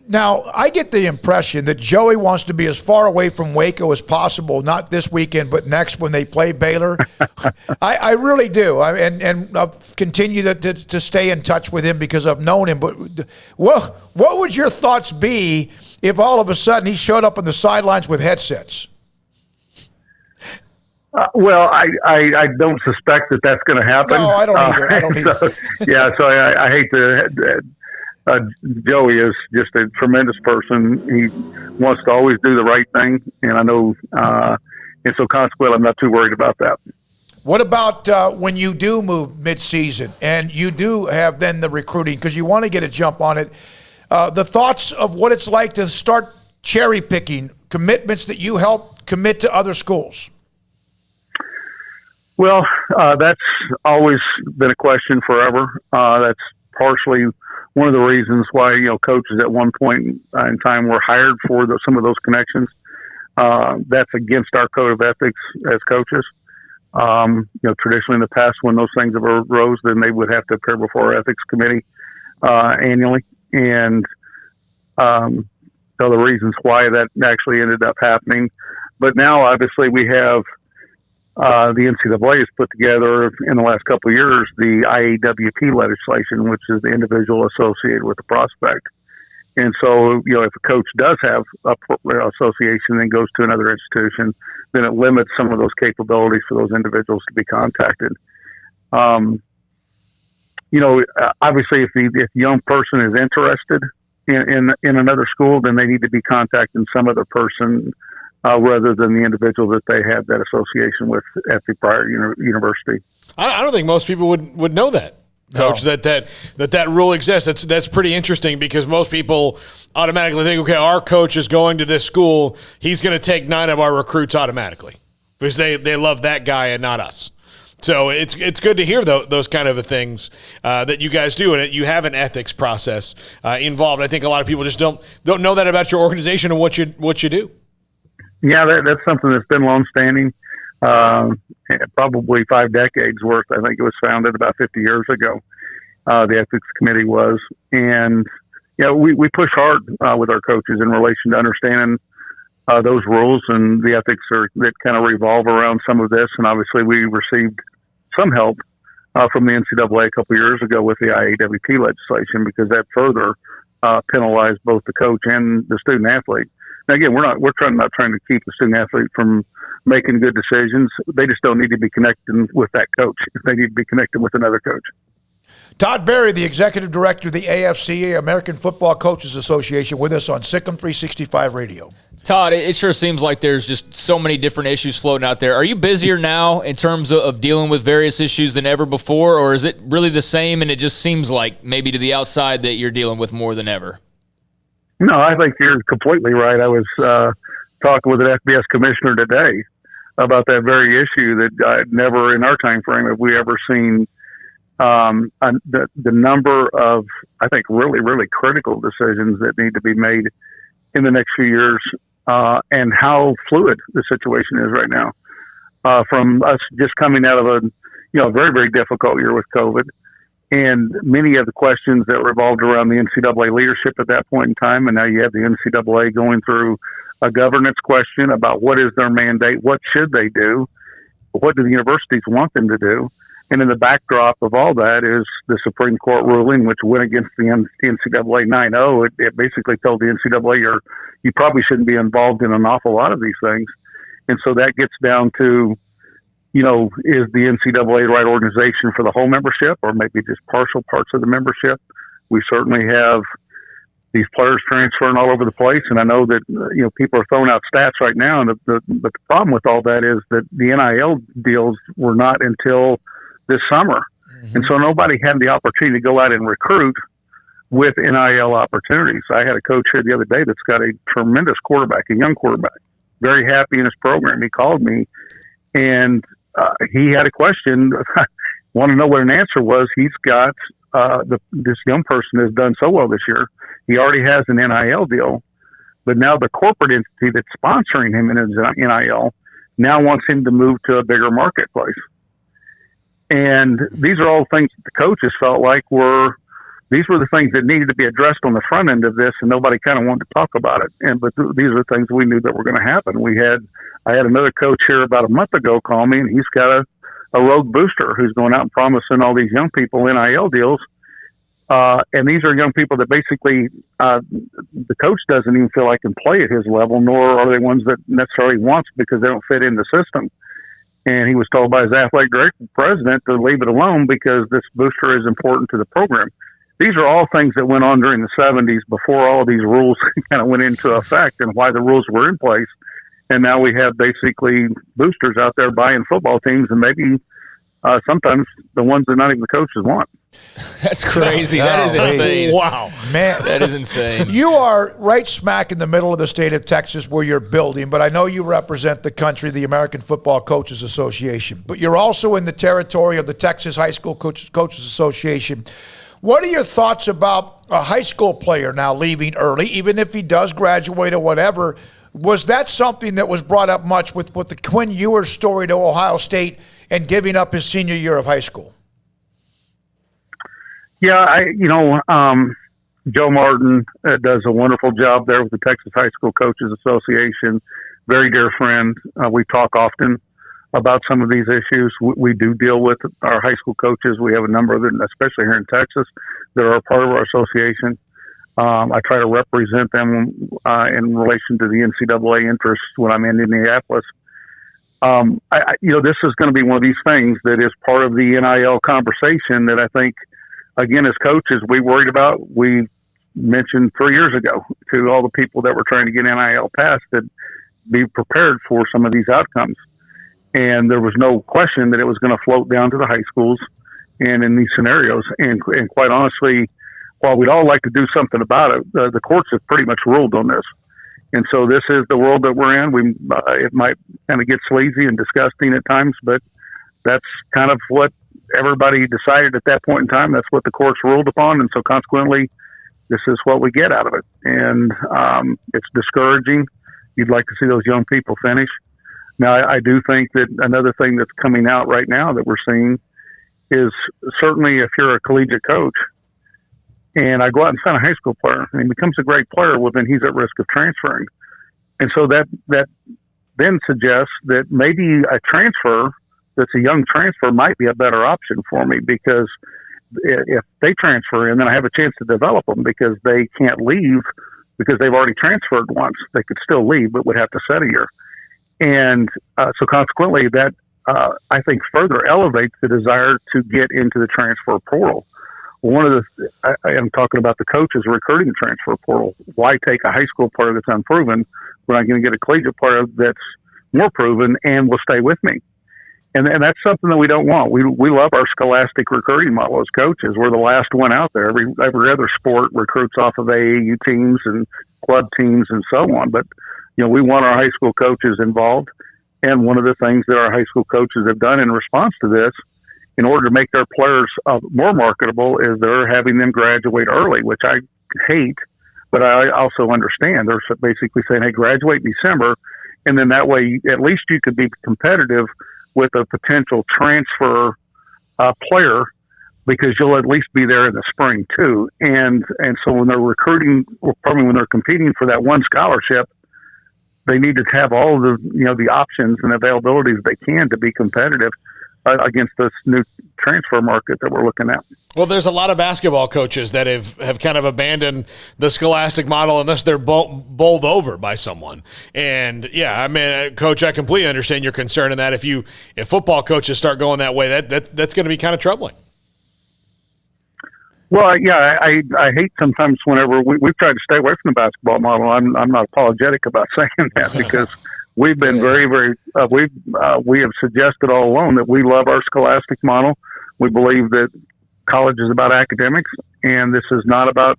Now, I get the impression that Joey wants to be as far away from Waco as possible, not this weekend, but next when they play Baylor. I really do. And I've continued to stay in touch with him because I've known him. But what would your thoughts be if all of a sudden he showed up on the sidelines with headsets? Well, I don't suspect that that's going to happen. No, I don't either. So I hate to. Joey is just a tremendous person. He wants to always do the right thing, and I know, and so consequently, I'm not too worried about that. What about when you do move mid-season and you do have then the recruiting, because you want to get a jump on it, the thoughts of what it's like to start cherry-picking commitments that you help commit to other schools? Well, that's always been a question forever. That's partially one of the reasons why, coaches at one point in time were hired for some of those connections. That's against our code of ethics as coaches. Traditionally in the past, when those things arose, then they would have to appear before our ethics committee annually. And so the reasons why that actually ended up happening. But now, obviously, we have the NCAA has put together in the last couple of years the IAWP legislation, which is the individual associated with the prospect. And so, if a coach does have a association and goes to another institution, then it limits some of those capabilities for those individuals to be contacted. Obviously, if the young person is interested in another school, then they need to be contacting some other person rather than the individual that they had that association with at the prior university. I don't think most people would know that, Coach, no. that rule exists. That's pretty interesting because most people automatically think, okay, our coach is going to this school. He's going to take 9 of our recruits automatically because they love that guy and not us. So it's good to hear those kind of things that you guys do, and you have an ethics process involved. I think a lot of people just don't know that about your organization and what you do. Yeah, that's something that's been longstanding, probably 5 decades worth. I think it was founded about 50 years ago. The ethics committee was, and we push hard with our coaches in relation to understanding those rules and the ethics that kind of revolve around some of this. And obviously, we received some help from the NCAA a couple of years ago with the IAWP legislation because that further penalized both the coach and the student athlete. Now, again, we're not trying to keep the student athlete from making good decisions. They just don't need to be connected with that coach. They need to be connected with another coach. Todd Berry, the executive director of the AFCA, American Football Coaches Association, with us on Sikkim 365 Radio. Todd, it sure seems like there's just so many different issues floating out there. Are you busier now in terms of dealing with various issues than ever before, or is it really the same and it just seems like maybe to the outside that you're dealing with more than ever? No, I think you're completely right. I was talking with an FBS commissioner today about that very issue, that I'd never in our time frame have we ever seen the number of, I think, really, really critical decisions that need to be made in the next few years, and how fluid the situation is right now. From us just coming out of a very, very difficult year with COVID, and many of the questions that revolved around the NCAA leadership at that point in time, and now you have the NCAA going through a governance question about what is their mandate, what should they do, what do the universities want them to do. And in the backdrop of all that is the Supreme Court ruling, which went against the NCAA 9-0. It basically told the NCAA, you probably shouldn't be involved in an awful lot of these things. And so that gets down to, is the NCAA the right organization for the whole membership, or maybe just partial parts of the membership? We certainly have these players transferring all over the place. And I know that, people are throwing out stats right now. And but the problem with all that is that the NIL deals were not until this summer. And so nobody had the opportunity to go out and recruit with NIL opportunities. I had a coach here the other day that's got a tremendous quarterback, a young quarterback, very happy in his program. He called me and he had a question. Want to know what an answer was. He's got this young person has done so well this year. He already has an NIL deal, but now the corporate entity that's sponsoring him in his NIL now wants him to move to a bigger marketplace. And these are all things that the coaches felt like these were the things that needed to be addressed on the front end of this, and nobody kind of wanted to talk about it. But these are things we knew that were going to happen. I had another coach here about a month ago call me, and he's got a rogue booster who's going out and promising all these young people NIL deals. And these are young people that basically the coach doesn't even feel like can play at his level, nor are they ones that necessarily wants because they don't fit in the system. And he was told by his athletic director, president, to leave it alone because this booster is important to the program. These are all things that went on during the 70s before all of these rules kind of went into effect and why the rules were in place. And now we have basically boosters out there buying football teams, and maybe sometimes the ones that not even the coaches want. That's crazy. That is insane. Wow. Man. That is insane. You are right smack in the middle of the state of Texas where you're building, but I know you represent the country, the American Football Coaches Association, but you're also in the territory of the Texas High School Coaches Association. What are your thoughts about a high school player now leaving early, even if he does graduate or whatever? Was that something that was brought up much with the Quinn Ewers story to Ohio State and giving up his senior year of high school? Yeah, Joe Martin does a wonderful job there with the Texas High School Coaches Association. Very dear friend. We talk often about some of these issues. We do deal with our high school coaches. We have a number of them, especially here in Texas, that are a part of our association. I try to represent them in relation to the NCAA interests when I'm in Indianapolis. This is going to be one of these things that is part of the NIL conversation that I think, again, as coaches, we worried about. We mentioned 3 years ago to all the people that were trying to get NIL passed that be prepared for some of these outcomes. And there was no question that it was going to float down to the high schools and in these scenarios. And quite honestly, while we'd all like to do something about it, the courts have pretty much ruled on this. And so this is the world that we're in. It might kind of get sleazy and disgusting at times, but that's kind of what everybody decided at that point in time. That's what the courts ruled upon. And so consequently, this is what we get out of it. And it's discouraging. You'd like to see those young people finish. Now, I do think that another thing that's coming out right now that we're seeing is certainly if you're a collegiate coach and I go out and sign a high school player and he becomes a great player, well, then he's at risk of transferring. And so that then suggests that maybe a transfer that's a young transfer might be a better option for me, because if they transfer in, then I have a chance to develop them because they can't leave because they've already transferred once. They could still leave, but would have to set a year. And so consequently, that I think further elevates the desire to get into the transfer portal. I'm talking about the coaches recruiting the transfer portal. Why take a high school player that's unproven when I'm going to get a collegiate player that's more proven and will stay with me? And that's something that we don't want. We love our scholastic recruiting model as coaches. We're the last one out there. Every other sport recruits off of AAU teams and club teams and so on. But, we want our high school coaches involved. And one of the things that our high school coaches have done in response to this, in order to make their players more marketable, is they're having them graduate early, which I hate, but I also understand. They're basically saying, hey, graduate in December, and then that way at least you could be competitive with a potential transfer player, because you'll at least be there in the spring too. And so when they're recruiting, or probably when they're competing for that one scholarship, they need to have all the the options and availabilities they can to be competitive against this new transfer market that we're looking at. Well, there's a lot of basketball coaches that have kind of abandoned the scholastic model unless they're bowled over by someone. And yeah, I mean, Coach, I completely understand your concern in that if football coaches start going that way, that's going to be kind of troubling. Well, yeah, I hate sometimes whenever we've tried to stay away from the basketball model. I'm not apologetic about saying that, because we've been very, very we have suggested all along that we love our scholastic model. We believe that college is about academics, and this is not about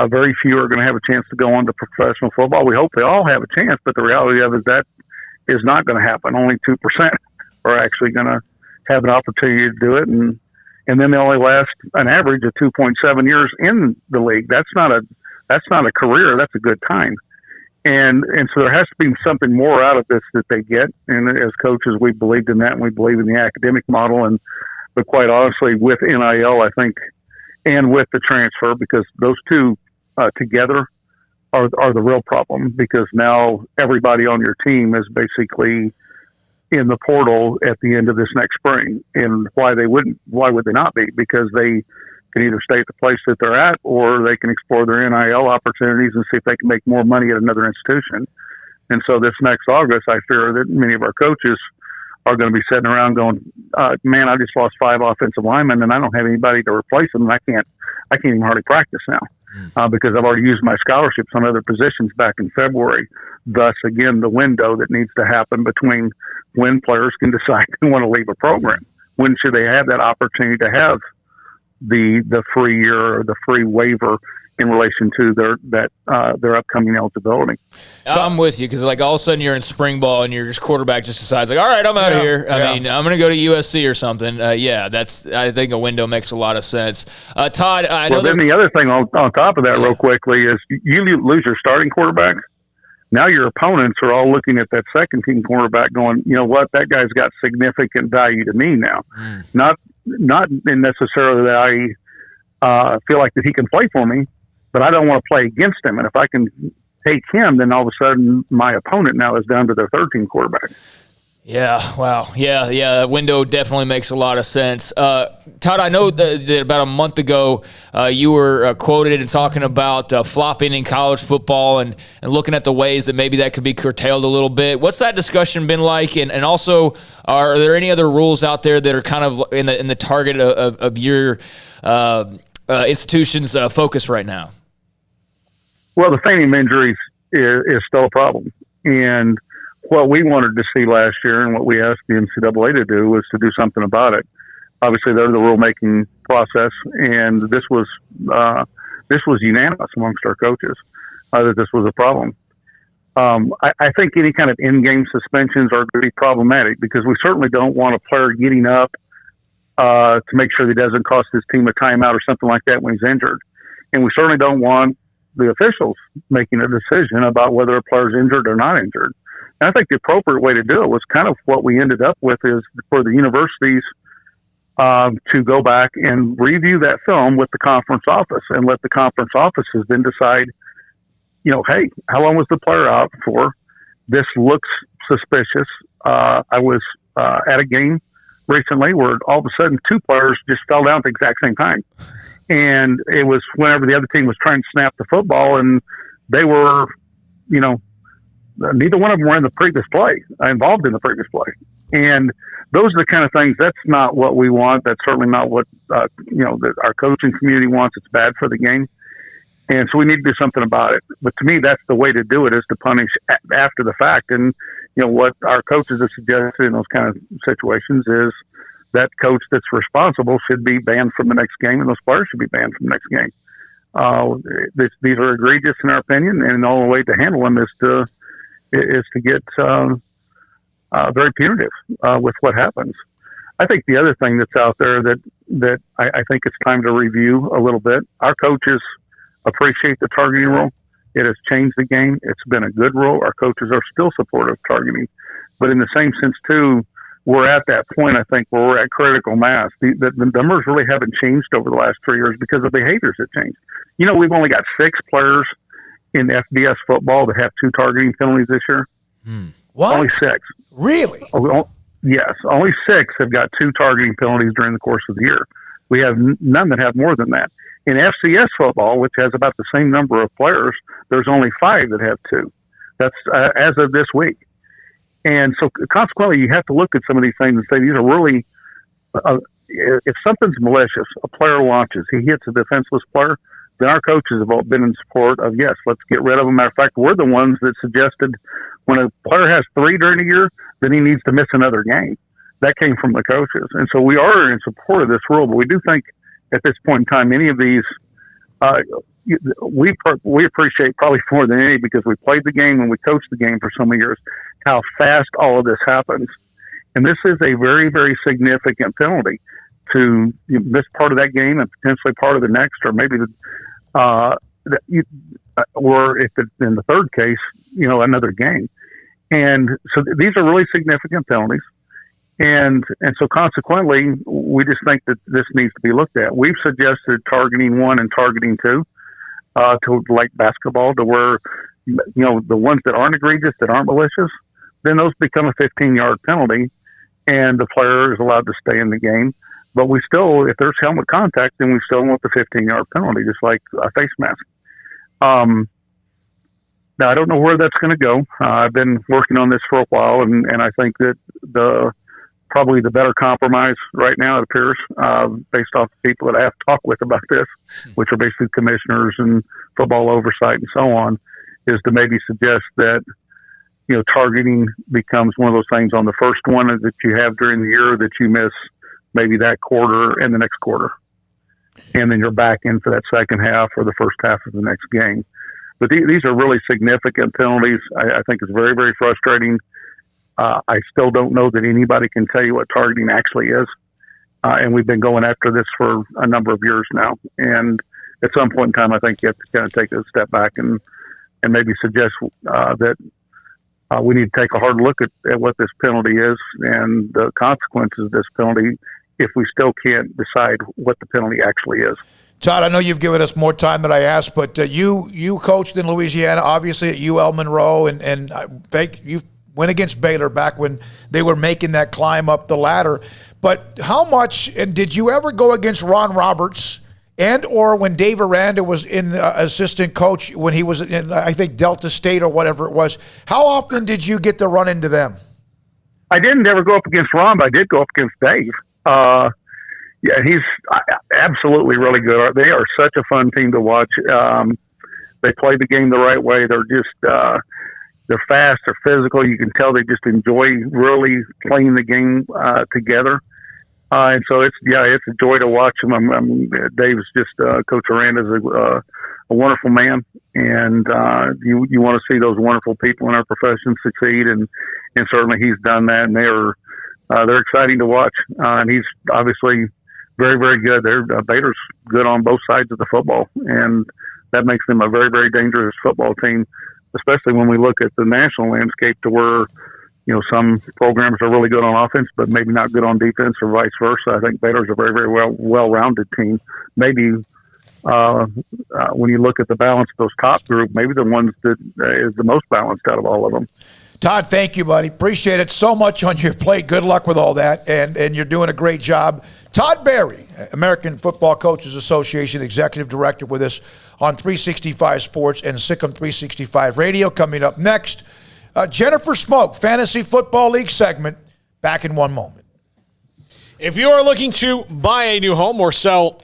very few are going to have a chance to go on to professional football. We hope they all have a chance, but the reality of it is that is not going to happen. Only 2% are actually going to have an opportunity to do it, and then they only last an average of 2.7 years in the league. That's not a career. That's a good time. And so there has to be something more out of this that they get. And as coaches, we believed in that, and we believe in the academic model. But quite honestly, with NIL, I think, and with the transfer, because those two together are the real problem, because now everybody on your team is basically in the portal at the end of this next spring. And why would they not be? Because they can either stay at the place that they're at, or they can explore their NIL opportunities and see if they can make more money at another institution. And so this next August, I fear that many of our coaches are going to be sitting around going, man, I just lost 5 offensive linemen and I don't have anybody to replace them. And I can't even hardly practice now because I've already used my scholarships on other positions back in February. Thus, again, the window that needs to happen between when players can decide they want to leave a program. When should they have that opportunity to have the free year or the free waiver in relation to their upcoming eligibility? I'm with you, because like all of a sudden you're in spring ball and your quarterback just decides like, all right, I'm out of here. I mean, I'm going to go to USC or something. I think a window makes a lot of sense. Todd, I know. Then the other thing on top of that, real quickly, is you lose your starting quarterback. Now your opponents are all looking at that second team quarterback going, you know what, that guy's got significant value to me now. Not necessarily that I feel like that he can play for me, but I don't want to play against him. And if I can take him, then all of a sudden my opponent now is down to their third team quarterback. Yeah, wow. Yeah. Window definitely makes a lot of sense. Todd, I know that about a month ago you were quoted and talking about flopping in college football and looking at the ways that maybe that could be curtailed a little bit. What's that discussion been like? And also, are there any other rules out there that are kind of in the target of your institution's focus right now? Well, the feigning injuries is still a problem. And what we wanted to see last year and what we asked the NCAA to do was to do something about it. Obviously, they're the rulemaking process, and this was unanimous amongst our coaches that this was a problem. I think any kind of in-game suspensions are going to be problematic, because we certainly don't want a player getting up to make sure that he doesn't cost his team a timeout or something like that when he's injured. And we certainly don't want the officials making a decision about whether a player's injured or not injured. And I think the appropriate way to do it was kind of what we ended up with, is for the universities to go back and review that film with the conference office, and let the conference offices then decide, you know, hey, how long was the player out for? This looks suspicious. I was at a game recently where all of a sudden 2 players just fell down at the exact same time. And it was whenever the other team was trying to snap the football, and they were, you know, neither one of them were in the previous play, involved in the previous play. And those are the kind of things, that's not what we want. That's certainly not what, that our coaching community wants. It's bad for the game. And so we need to do something about it. But to me, that's the way to do it, is to punish after the fact. And, what our coaches have suggested in those kind of situations is that coach that's responsible should be banned from the next game, and those players should be banned from the next game. These are egregious in our opinion, and the only way to handle them is to get very punitive with what happens. I think the other thing that's out there that I think it's time to review a little bit. Our coaches appreciate the targeting rule. It has changed the game. It's been a good rule. Our coaches are still supportive of targeting, but in the same sense too, we're at that point, I think, where we're at critical mass. The numbers really haven't changed over the last 3 years because the behaviors have changed. We've only got 6 players in FBS football that have 2 targeting penalties this year. What? Only 6. Really? Yes. Only 6 have got 2 targeting penalties during the course of the year. We have none that have more than that. In FCS football, which has about the same number of players, there's only 5 that have 2. That's as of this week. And so consequently, you have to look at some of these things and say, these are really, if something's malicious, a player launches, he hits a defenseless player, then our coaches have all been in support of, yes, let's get rid of them. Matter of fact, we're the ones that suggested when a player has 3 during a year, then he needs to miss another game. That came from the coaches. And so we are in support of this rule, but we do think at this point in time, any of these, we appreciate probably more than any, because we played the game and we coached the game for so many years, how fast all of this happens. And this is a very, very significant penalty to miss part of that game and potentially part of the next, or maybe or if it's in the third case, another game. And so these are really significant penalties. And so consequently, we just think that this needs to be looked at. We've suggested targeting 1 and targeting 2, to like basketball, to where, the ones that aren't egregious, that aren't malicious, then those become a 15-yard penalty, and the player is allowed to stay in the game. But we still, if there's helmet contact, then we still want the 15-yard penalty, just like a face mask. Now, I don't know where that's going to go. I've been working on this for a while, and I think that probably the better compromise right now, it appears, based off the people that I have talked with about this, which are basically commissioners and football oversight and so on, is to maybe suggest that, targeting becomes one of those things on the first one that you have during the year that you miss maybe that quarter and the next quarter. And then you're back in for that second half or the first half of the next game. But these are really significant penalties. I think it's very, very frustrating. I still don't know that anybody can tell you what targeting actually is. And we've been going after this for a number of years now. And at some point in time, I think you have to kind of take a step back and maybe suggest that we need to take a hard look at what this penalty is and the consequences of this penalty if we still can't decide what the penalty actually is. Todd, I know you've given us more time than I asked, but you coached in Louisiana, obviously at UL Monroe, and you went against Baylor back when they were making that climb up the ladder. But how much, and did you ever go against Ron Roberts and or when Dave Aranda was in assistant coach when he was in, I think, Delta State or whatever it was? How often did you get to run into them? I didn't ever go up against Ron, but I did go up against Dave. Yeah, he's absolutely really good. They are such a fun team to watch. They play the game the right way. They're just they're fast. They're physical. You can tell they just enjoy really playing the game together. And so it's a joy to watch them. Dave's just Coach Aranda's a wonderful man, and you want to see those wonderful people in our profession succeed, and certainly he's done that. And they're exciting to watch, and he's obviously very, very good. Baylor's good on both sides of the football, and that makes them a very, very dangerous football team, especially when we look at the national landscape to where, some programs are really good on offense, but maybe not good on defense or vice versa. I think Baylor's a very, very well-rounded team. Maybe when you look at the balance of those top group, maybe the ones that is the most balanced out of all of them. Todd, thank you, buddy. Appreciate it so much on your plate. Good luck with all that, and you're doing a great job. Todd Berry, American Football Coaches Association Executive Director, with us on 365 Sports and Sikkim 365 Radio. Coming up next, Jennifer Smoak, Fantasy Football League segment. Back in one moment. If you are looking to buy a new home or sell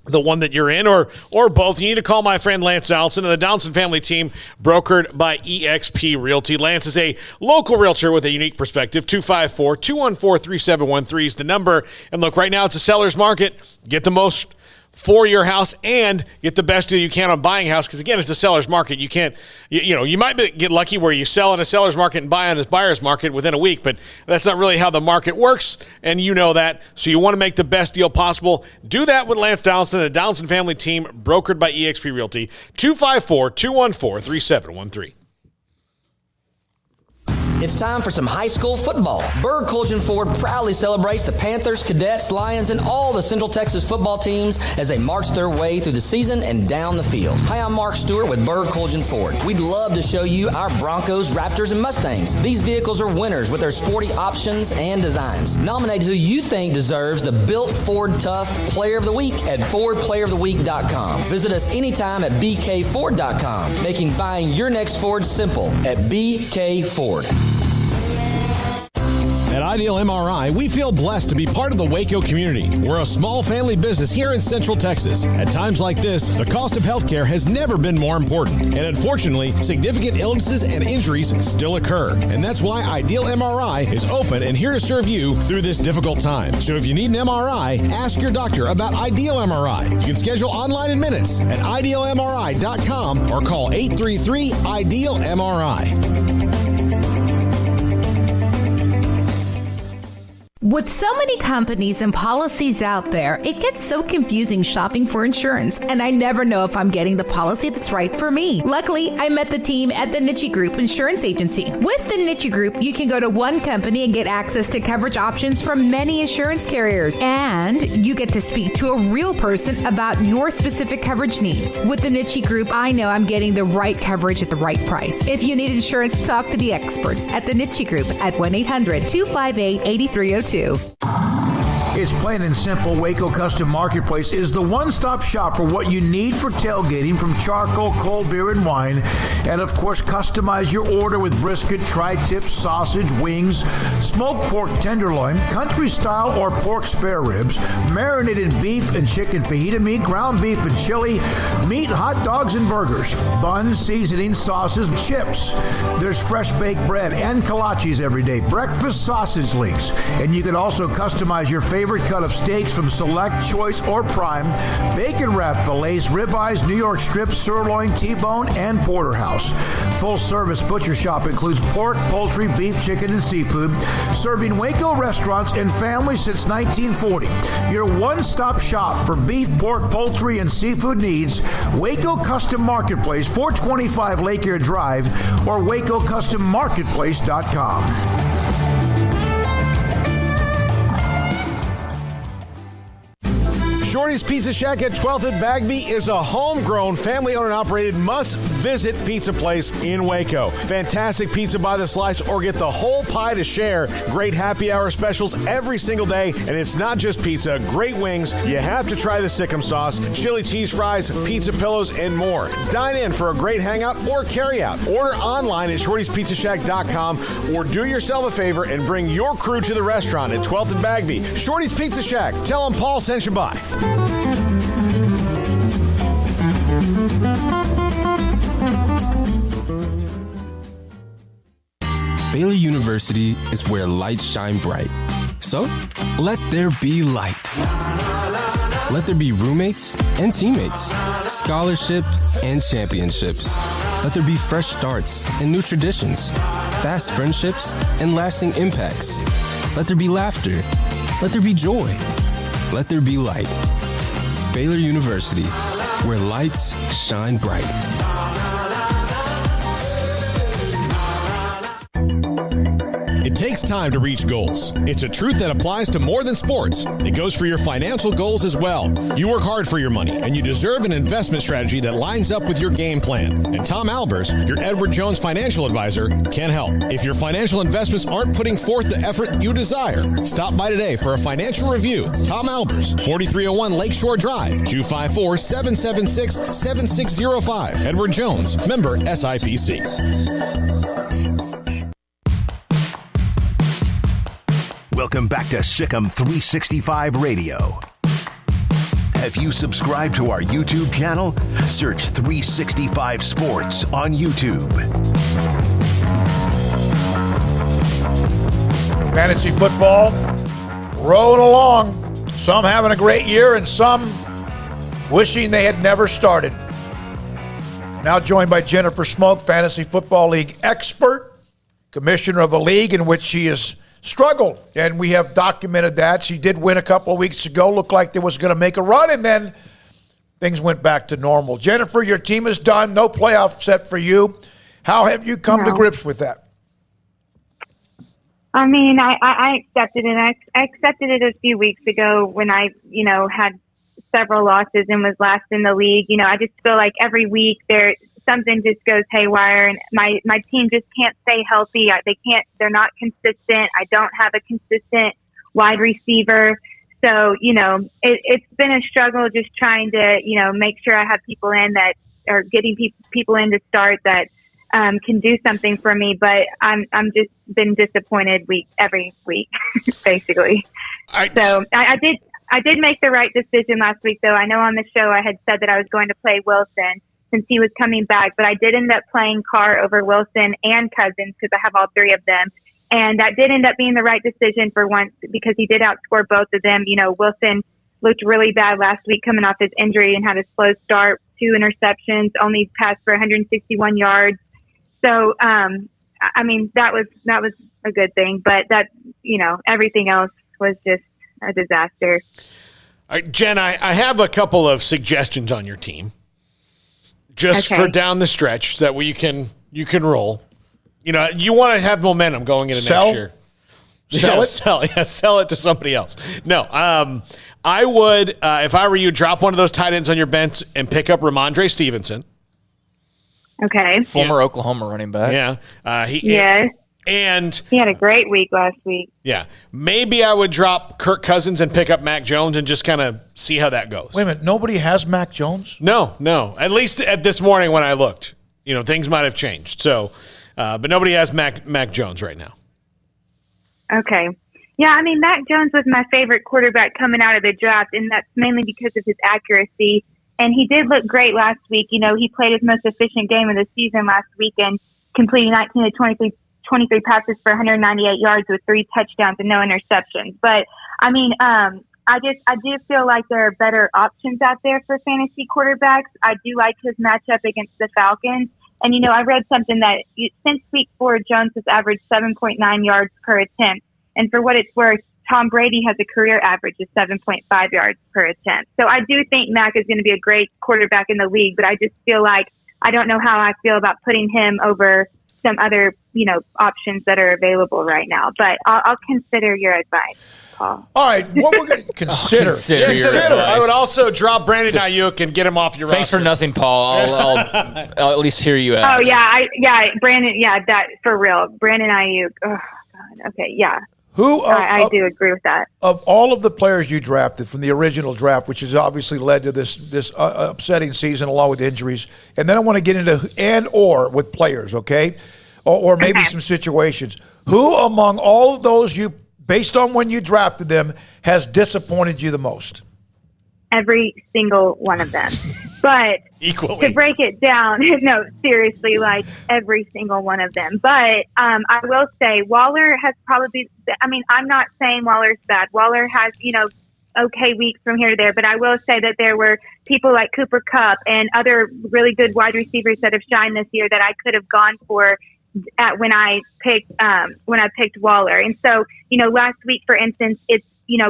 the one that you're in, or both, you need to call my friend Lance Allison and the Donaldson family team, brokered by eXp Realty. Lance is a local realtor with a unique perspective. 254-214-3713 is the number. And look, right now it's a seller's market. Get the most for your house and get the best deal you can on buying a house, because again, it's a seller's market. You can't, you might get lucky where you sell in a seller's market and buy on a buyer's market within a week, but that's not really how the market works, and you know that. So you want to make the best deal possible. Do that with Lance Donaldson, the Donaldson family team, brokered by eXp Realty. 254-214-3713. It's time for some high school football. Berg Colgan Ford proudly celebrates the Panthers, Cadets, Lions, and all the Central Texas football teams as they march their way through the season and down the field. Hi, I'm Mark Stewart with Berg Colgan Ford. We'd love to show you our Broncos, Raptors, and Mustangs. These vehicles are winners with their sporty options and designs. Nominate who you think deserves the Built Ford Tough Player of the Week at FordPlayerOfTheWeek.com. Visit us anytime at BKFord.com, making buying your next Ford simple at BK Ford. At Ideal MRI, we feel blessed to be part of the Waco community. We're a small family business here in Central Texas. At times like this, the cost of healthcare has never been more important. And unfortunately, significant illnesses and injuries still occur. And that's why Ideal MRI is open and here to serve you through this difficult time. So if you need an MRI, ask your doctor about Ideal MRI. You can schedule online in minutes at idealmri.com or call 833-IDEAL-MRI. With so many companies and policies out there, it gets so confusing shopping for insurance, and I never know if I'm getting the policy that's right for me. Luckily, I met the team at the Niche Group Insurance Agency. With the Niche Group, you can go to one company and get access to coverage options from many insurance carriers, and you get to speak to a real person about your specific coverage needs. With the Niche Group, I know I'm getting the right coverage at the right price. If you need insurance, talk to the experts at the Niche Group at 1-800-258-8302. It's plain and simple. Waco Custom Marketplace is the one-stop shop for what you need for tailgating, from charcoal, cold beer, and wine. And, of course, customize your order with brisket, tri-tip, sausage, wings, smoked pork tenderloin, country-style or pork spare ribs, marinated beef and chicken fajita meat, ground beef and chili, meat, hot dogs, and burgers, buns, seasoning, sauces, chips. There's fresh baked bread and kolaches every day, breakfast sausage links. And you can also customize your favorite cut of steaks from select, choice, or prime, bacon wrap fillets, ribeyes, New York strips, sirloin, T-bone, and porterhouse. Full service butcher shop includes pork, poultry, beef, chicken, and seafood, serving Waco restaurants and families since 1940. Your one-stop shop for beef, pork, poultry, and seafood needs. Waco Custom Marketplace, 425 Lake Air Drive, or WacoCustomMarketplace.com. Shorty's Pizza Shack at 12th and Bagby is a homegrown, family-owned and operated must-visit pizza place in Waco. Fantastic pizza by the slice, or get the whole pie to share. Great happy hour specials every single day, and it's not just pizza. Great wings. You have to try the Sikkim sauce, chili cheese fries, pizza pillows, and more. Dine in for a great hangout or carry-out. Order online at shortyspizzashack.com, or do yourself a favor and bring your crew to the restaurant at 12th and Bagby. Shorty's Pizza Shack. Tell them Paul sent you by. Baylor University is where lights shine bright. So, let there be light. Let there be roommates and teammates, scholarship and championships. Let there be fresh starts and new traditions, fast friendships and lasting impacts. Let there be laughter. Let there be joy. Let there be light. Baylor University, where lights shine bright. It takes time to reach goals. It's a truth that applies to more than sports. It goes for your financial goals as well. You work hard for your money, and you deserve an investment strategy that lines up with your game plan. And Tom Albers, your Edward Jones financial advisor, can help. If your financial investments aren't putting forth the effort you desire, stop by today for a financial review. Tom Albers, 4301 Lakeshore Drive, 254-776-7605. Edward Jones, member SIPC. Welcome back to Sikkim 365 Radio. Have you subscribed to our YouTube channel? Search 365 Sports on YouTube. Fantasy football rolling along. Some having a great year and some wishing they had never started. Now joined by Jennifer Smoak, Fantasy Football League expert, commissioner of a league in which she has struggled, and we have documented that. She did win a couple of weeks ago, looked like they was going to make a run, and then things went back to normal. Jennifer, your team is done. No playoff set for you. How have you come to grips with that? I mean, I accepted it. I accepted it a few weeks ago when I, had several losses and was last in the league. I just feel like every week something just goes haywire, and my team just can't stay healthy. They're not consistent. I don't have a consistent wide receiver. So, it's been a struggle just trying to, make sure I have people in that are getting people in to start that can do something for me. But I'm just been disappointed every week, basically. So I did make the right decision last week, though. I know on the show I had said that I was going to play Wilson since he was coming back, but I did end up playing Carr over Wilson and Cousins because I have all three of them. And that did end up being the right decision for once because he did outscore both of them. Wilson looked really bad last week coming off his injury and had a slow start, 2 interceptions, only passed for 161 yards. So, that was a good thing, but everything else was just a disaster. All right, Jen, I have a couple of suggestions on your team. Just for down the stretch, that way you can roll. You want to have momentum going into next year. Sell it to somebody else. No, I would, if I were you, drop one of those tight ends on your bench and pick up Ramondre Stevenson. Okay. Former Oklahoma running back. Yeah. And he had a great week last week. Yeah. Maybe I would drop Kirk Cousins and pick up Mac Jones and just kind of see how that goes. Wait a minute. Nobody has Mac Jones? No. At least at this morning when I looked, things might have changed. So, but nobody has Mac Jones right now. Okay. Yeah, Mac Jones was my favorite quarterback coming out of the draft, and that's mainly because of his accuracy. And he did look great last week. He played his most efficient game of the season last weekend, completing 19 to 23 passes for 198 yards with 3 touchdowns and no interceptions. But I do feel like there are better options out there for fantasy quarterbacks. I do like his matchup against the Falcons. And, I read something that since week 4, Jones has averaged 7.9 yards per attempt. And for what it's worth, Tom Brady has a career average of 7.5 yards per attempt. So I do think Mac is going to be a great quarterback in the league, but I just feel like I don't know how I feel about putting him over some other, options that are available right now. But I'll consider your advice, Paul. All right, what we're going to consider. I would also drop Brandon Ayuk and get him off your Thanks roster. for nothing, Paul. I'll at least hear you out. Oh, yeah, Brandon, that for real. Brandon Ayuk. Oh, God. Okay, yeah. I do agree with that. Of all of the players you drafted from the original draft, which has obviously led to this upsetting season along with injuries, and then I want to get into or with players, okay? Or maybe some situations. Who among all of those based on when you drafted them, has disappointed you the most? Every single one of them. But equally, to break it down, no, seriously, like every single one of them. But I will say Waller has probably, I'm not saying Waller's bad. Waller has, okay weeks from here to there. But I will say that there were people like Cooper Kupp and other really good wide receivers that have shined this year that I could have gone for when I picked Waller. And so, last week, for instance, it's,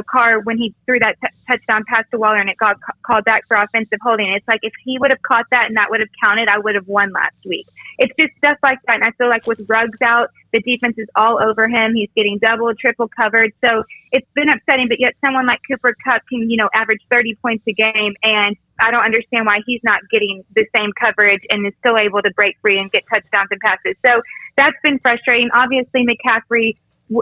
Carr, when he threw that touchdown pass to Waller and it got called back for offensive holding, it's like if he would have caught that and that would have counted, I would have won last week. It's just stuff like that. And I feel like with Ruggs out, the defense is all over him. He's getting double, triple covered. So it's been upsetting, but yet someone like Cooper Kupp can, average 30 points a game. And I don't understand why he's not getting the same coverage and is still able to break free and get touchdowns and passes. So that's been frustrating. Obviously, McCaffrey,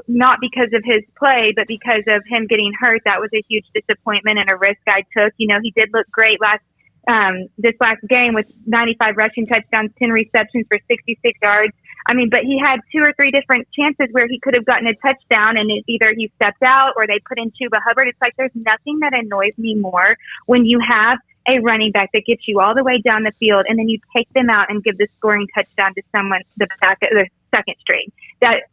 not because of his play, but because of him getting hurt, that was a huge disappointment and a risk I took. He did look great this last game with 95 rushing touchdowns, 10 receptions for 66 yards. But he had 2 or 3 different chances where he could have gotten a touchdown, and either he stepped out or they put in Chuba Hubbard. It's like there's nothing that annoys me more when you have a running back that gets you all the way down the field, and then you take them out and give the scoring touchdown to someone, the second string. That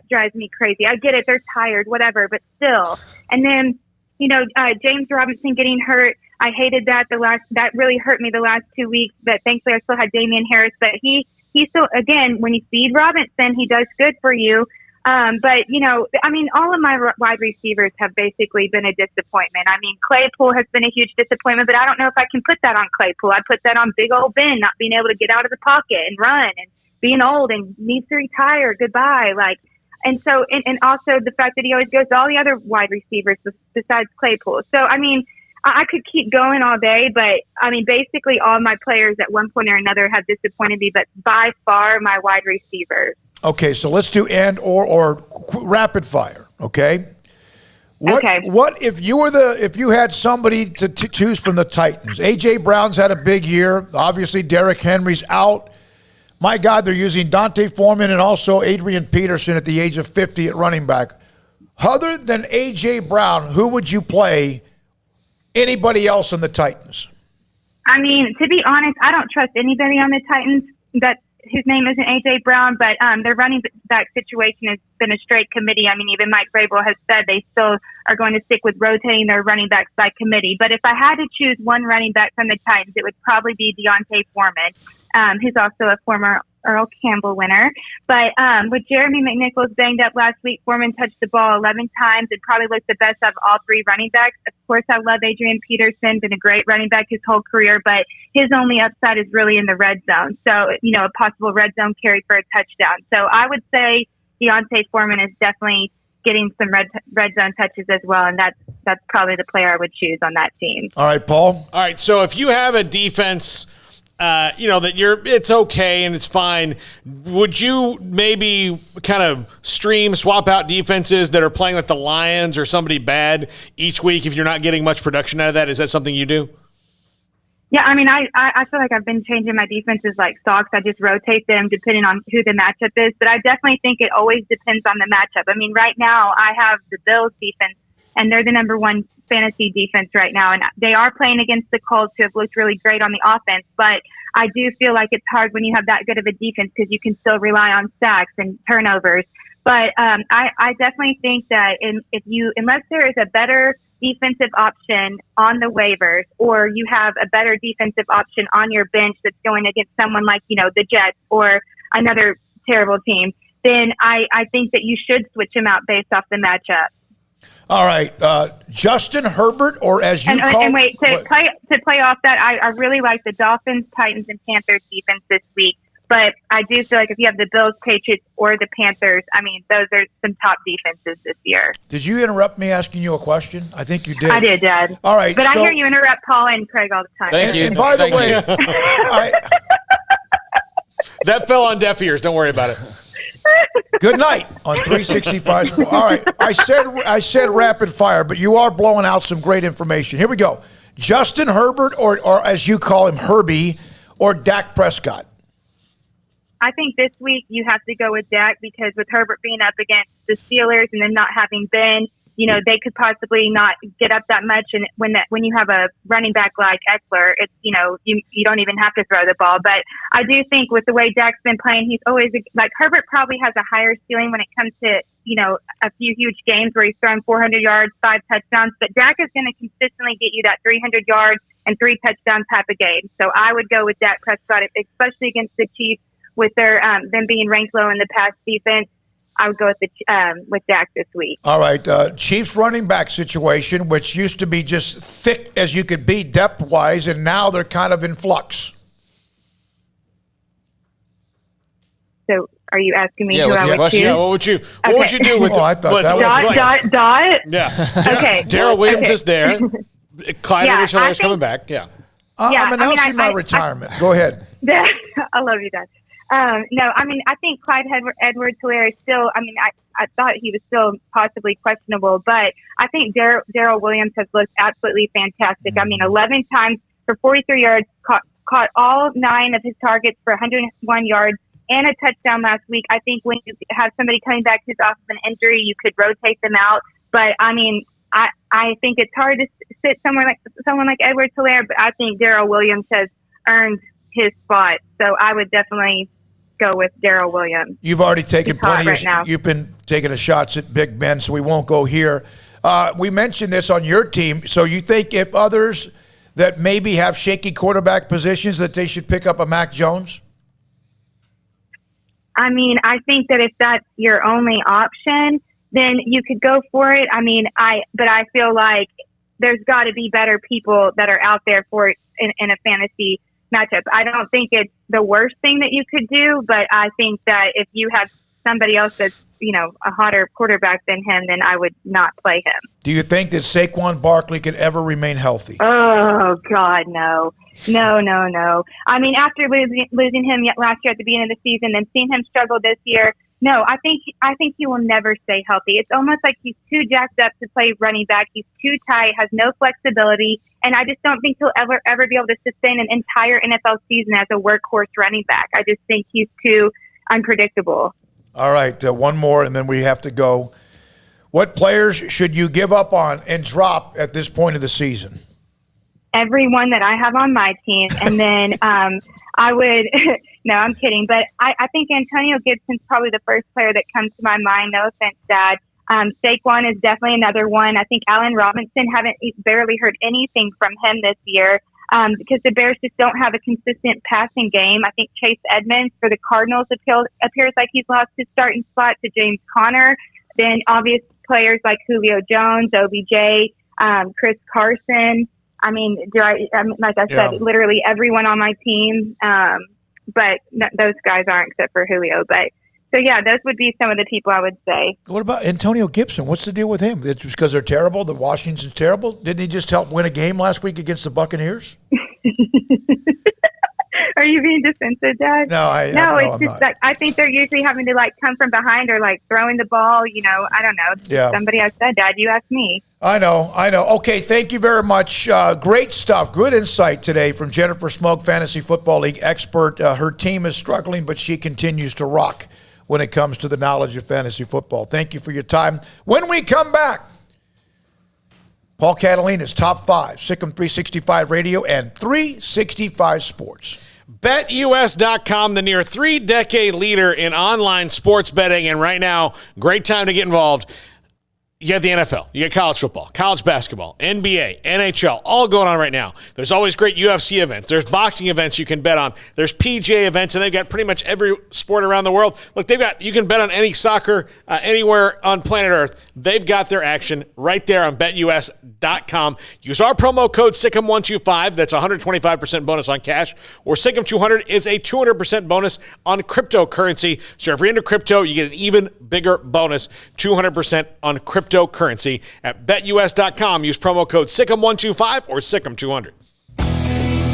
drives me crazy. I get it. They're tired, whatever, but still. And then, James Robinson getting hurt. I hated that that really hurt me the last 2 weeks, but thankfully I still had Damian Harris, but he still, again, when you feed Robinson, he does good for you. All of my wide receivers have basically been a disappointment. Claypool has been a huge disappointment, but I don't know if I can put that on Claypool. I put that on big old Ben, not being able to get out of the pocket and run and being old and needs to retire. Goodbye. And also the fact that he always goes to all the other wide receivers besides Claypool. So, I could keep going all day, but basically all my players at one point or another have disappointed me, but by far my wide receivers. Okay, so let's do or rapid fire. Okay. What if you had somebody to choose from the Titans? AJ Brown's had a big year. Obviously, Derrick Henry's out. My God, they're using Dante Foreman and also Adrian Peterson at the age of 50 at running back. Other than AJ Brown, who would you play? Anybody else on the Titans? To be honest, I don't trust anybody on the Titans whose name isn't A.J. Brown, but their running back situation has been a straight committee. Even Mike Vrabel has said they still are going to stick with rotating their running backs by committee. But if I had to choose one running back from the Titans, it would probably be Deontay Foreman, who's also a former Earl Campbell winner. But with Jeremy McNichols banged up last week, Foreman touched the ball 11 times and probably looked the best of all 3 running backs. Of course, I love Adrian Peterson, been a great running back his whole career, but his only upside is really in the red zone. So, a possible red zone carry for a touchdown. So I would say Deontay Foreman is definitely getting some red zone touches as well, and that's probably the player I would choose on that team. All right, Paul. All right, so if you have a defense – it's okay and it's fine, would you maybe kind of swap out defenses that are playing like the Lions or somebody bad each week if you're not getting much production out of that? Is that something you do? Yeah, I feel like I've been changing my defenses like stocks. I just rotate them depending on who the matchup is, but I definitely think it always depends on the matchup. Right now I have the Bills defense, and they're the number 1 fantasy defense right now. And they are playing against the Colts, who have looked really great on the offense. But I do feel like it's hard when you have that good of a defense because you can still rely on sacks and turnovers. But I definitely think that unless there is a better defensive option on the waivers, or you have a better defensive option on your bench that's going against someone like, the Jets or another terrible team, then I think that you should switch them out based off the matchup. All right, Justin Herbert, or as you call. And wait, to play off that, I really like the Dolphins, Titans, and Panthers defense this week. But I do feel like if you have the Bills, Patriots, or the Panthers, those are some top defenses this year. Did you interrupt me asking you a question? I think you did. I did, Dad. All right, but I hear you interrupt Paul and Craig all the time. Thank you. And by the way, that fell on deaf ears. Don't worry about it. Good night on 365 Sports. All right, I said rapid fire, but you are blowing out some great information. Here we go. Justin Herbert, or as you call him, Herbie, or Dak Prescott? I think this week you have to go with Dak, because with Herbert being up against the Steelers and then not having Ben, they could possibly not get up that much. And when you have a running back like Eckler, it's, you don't even have to throw the ball. But I do think with the way Dak's been playing, he's always Herbert probably has a higher ceiling when it comes to, a few huge games where he's throwing 400 yards, 5 touchdowns. But Dak is going to consistently get you that 300 yards and 3 touchdowns type of game. So I would go with Dak Prescott, especially against the Chiefs with their them being ranked low in the pass defense. I would go with Dak this week. All right, Chiefs running back situation, which used to be just thick as you could be depth-wise, and now they're kind of in flux. So are you asking me who I would choose? Yeah, what would you do with I thought that was Dot? Yeah. Okay. Darrell Williams is there. Clyde Edwards-Helaire is coming back. Yeah. I'm announcing my retirement. Go ahead. I love you, Dad. No, I think Clyde Edwards-Helaire is still, I thought he was still possibly questionable, but I think Darrell Williams has looked absolutely fantastic. 11 times for 43 yards, caught all 9 of his targets for 101 yards, and a touchdown last week. I think when you have somebody coming back who's off of an injury, you could rotate them out. But I mean, I think it's hard to sit someone like Edwards Helaire, but I think Darrell Williams has earned his spot. So I would definitely go with Darrell Williams. You've already taken plenty right now. You've been taking a shots at Big Ben, so we won't go here. We mentioned this on your team. So you think if others that maybe have shaky quarterback positions that they should pick up a Mac Jones? I mean, I think that if that's your only option, then you could go for it. I mean, but I feel like there's got to be better people that are out there for it in a fantasy matchup. I don't think it's the worst thing that you could do, but I think that if you have somebody else that's, a hotter quarterback than him, then I would not play him. Do you think that Saquon Barkley could ever remain healthy? Oh, God, no. No. I mean, after losing him last year at the beginning of the season and seeing him struggle this year, no, I think he will never stay healthy. It's almost like he's too jacked up to play running back. He's too tight, has no flexibility, and I just don't think he'll ever be able to sustain an entire NFL season as a workhorse running back. I just think he's too unpredictable. All right, one more, and then we have to go. What players should you give up on and drop at this point of the season? Everyone that I have on my team, and then I would – no, I'm kidding. But I think Antonio Gibson's probably the first player that comes to my mind. No offense, Dad. Saquon is definitely another one. I think Allen Robinson, barely heard anything from him this year because the Bears just don't have a consistent passing game. I think Chase Edmonds for the Cardinals appears like he's lost his starting spot to James Conner. Then obvious players like Julio Jones, OBJ, Chris Carson. I mean, like I said, literally everyone on my team. But those guys aren't except for Julio. But so, yeah, those would be some of the people I would say. What about Antonio Gibson? What's the deal with him? It's because they're terrible? The Washington's terrible? Didn't he just help win a game last week against the Buccaneers? Are you being defensive, Dad? No, it's just like I think they're usually having to come from behind or throwing the ball. I don't know. Yeah. Somebody else said, Dad, you asked me. I know. Okay, thank you very much. Great stuff. Good insight today from Jennifer Smoak, Fantasy Football League expert. Her team is struggling, but she continues to rock when it comes to the knowledge of fantasy football. Thank you for your time. When we come back, Paul Catalina's Top 5, Sikkim 365 Radio and 365 Sports. BetUS.com, the near 3-decade leader in online sports betting, and right now, great time to get involved. You got the NFL, you got college football, college basketball, NBA, NHL, all going on right now. There's always great UFC events. There's boxing events you can bet on. There's PGA events, and they've got pretty much every sport around the world. Look, you can bet on any soccer anywhere on planet Earth. They've got their action right there on BetUS.com. Use our promo code SICKM125. That's a 125% bonus on cash. Or SICKM200 is a 200% bonus on cryptocurrency. So if you're into crypto, you get an even bigger bonus, 200% on cryptocurrency at BetUS.com. Use promo code SICKM125 or SICKM200.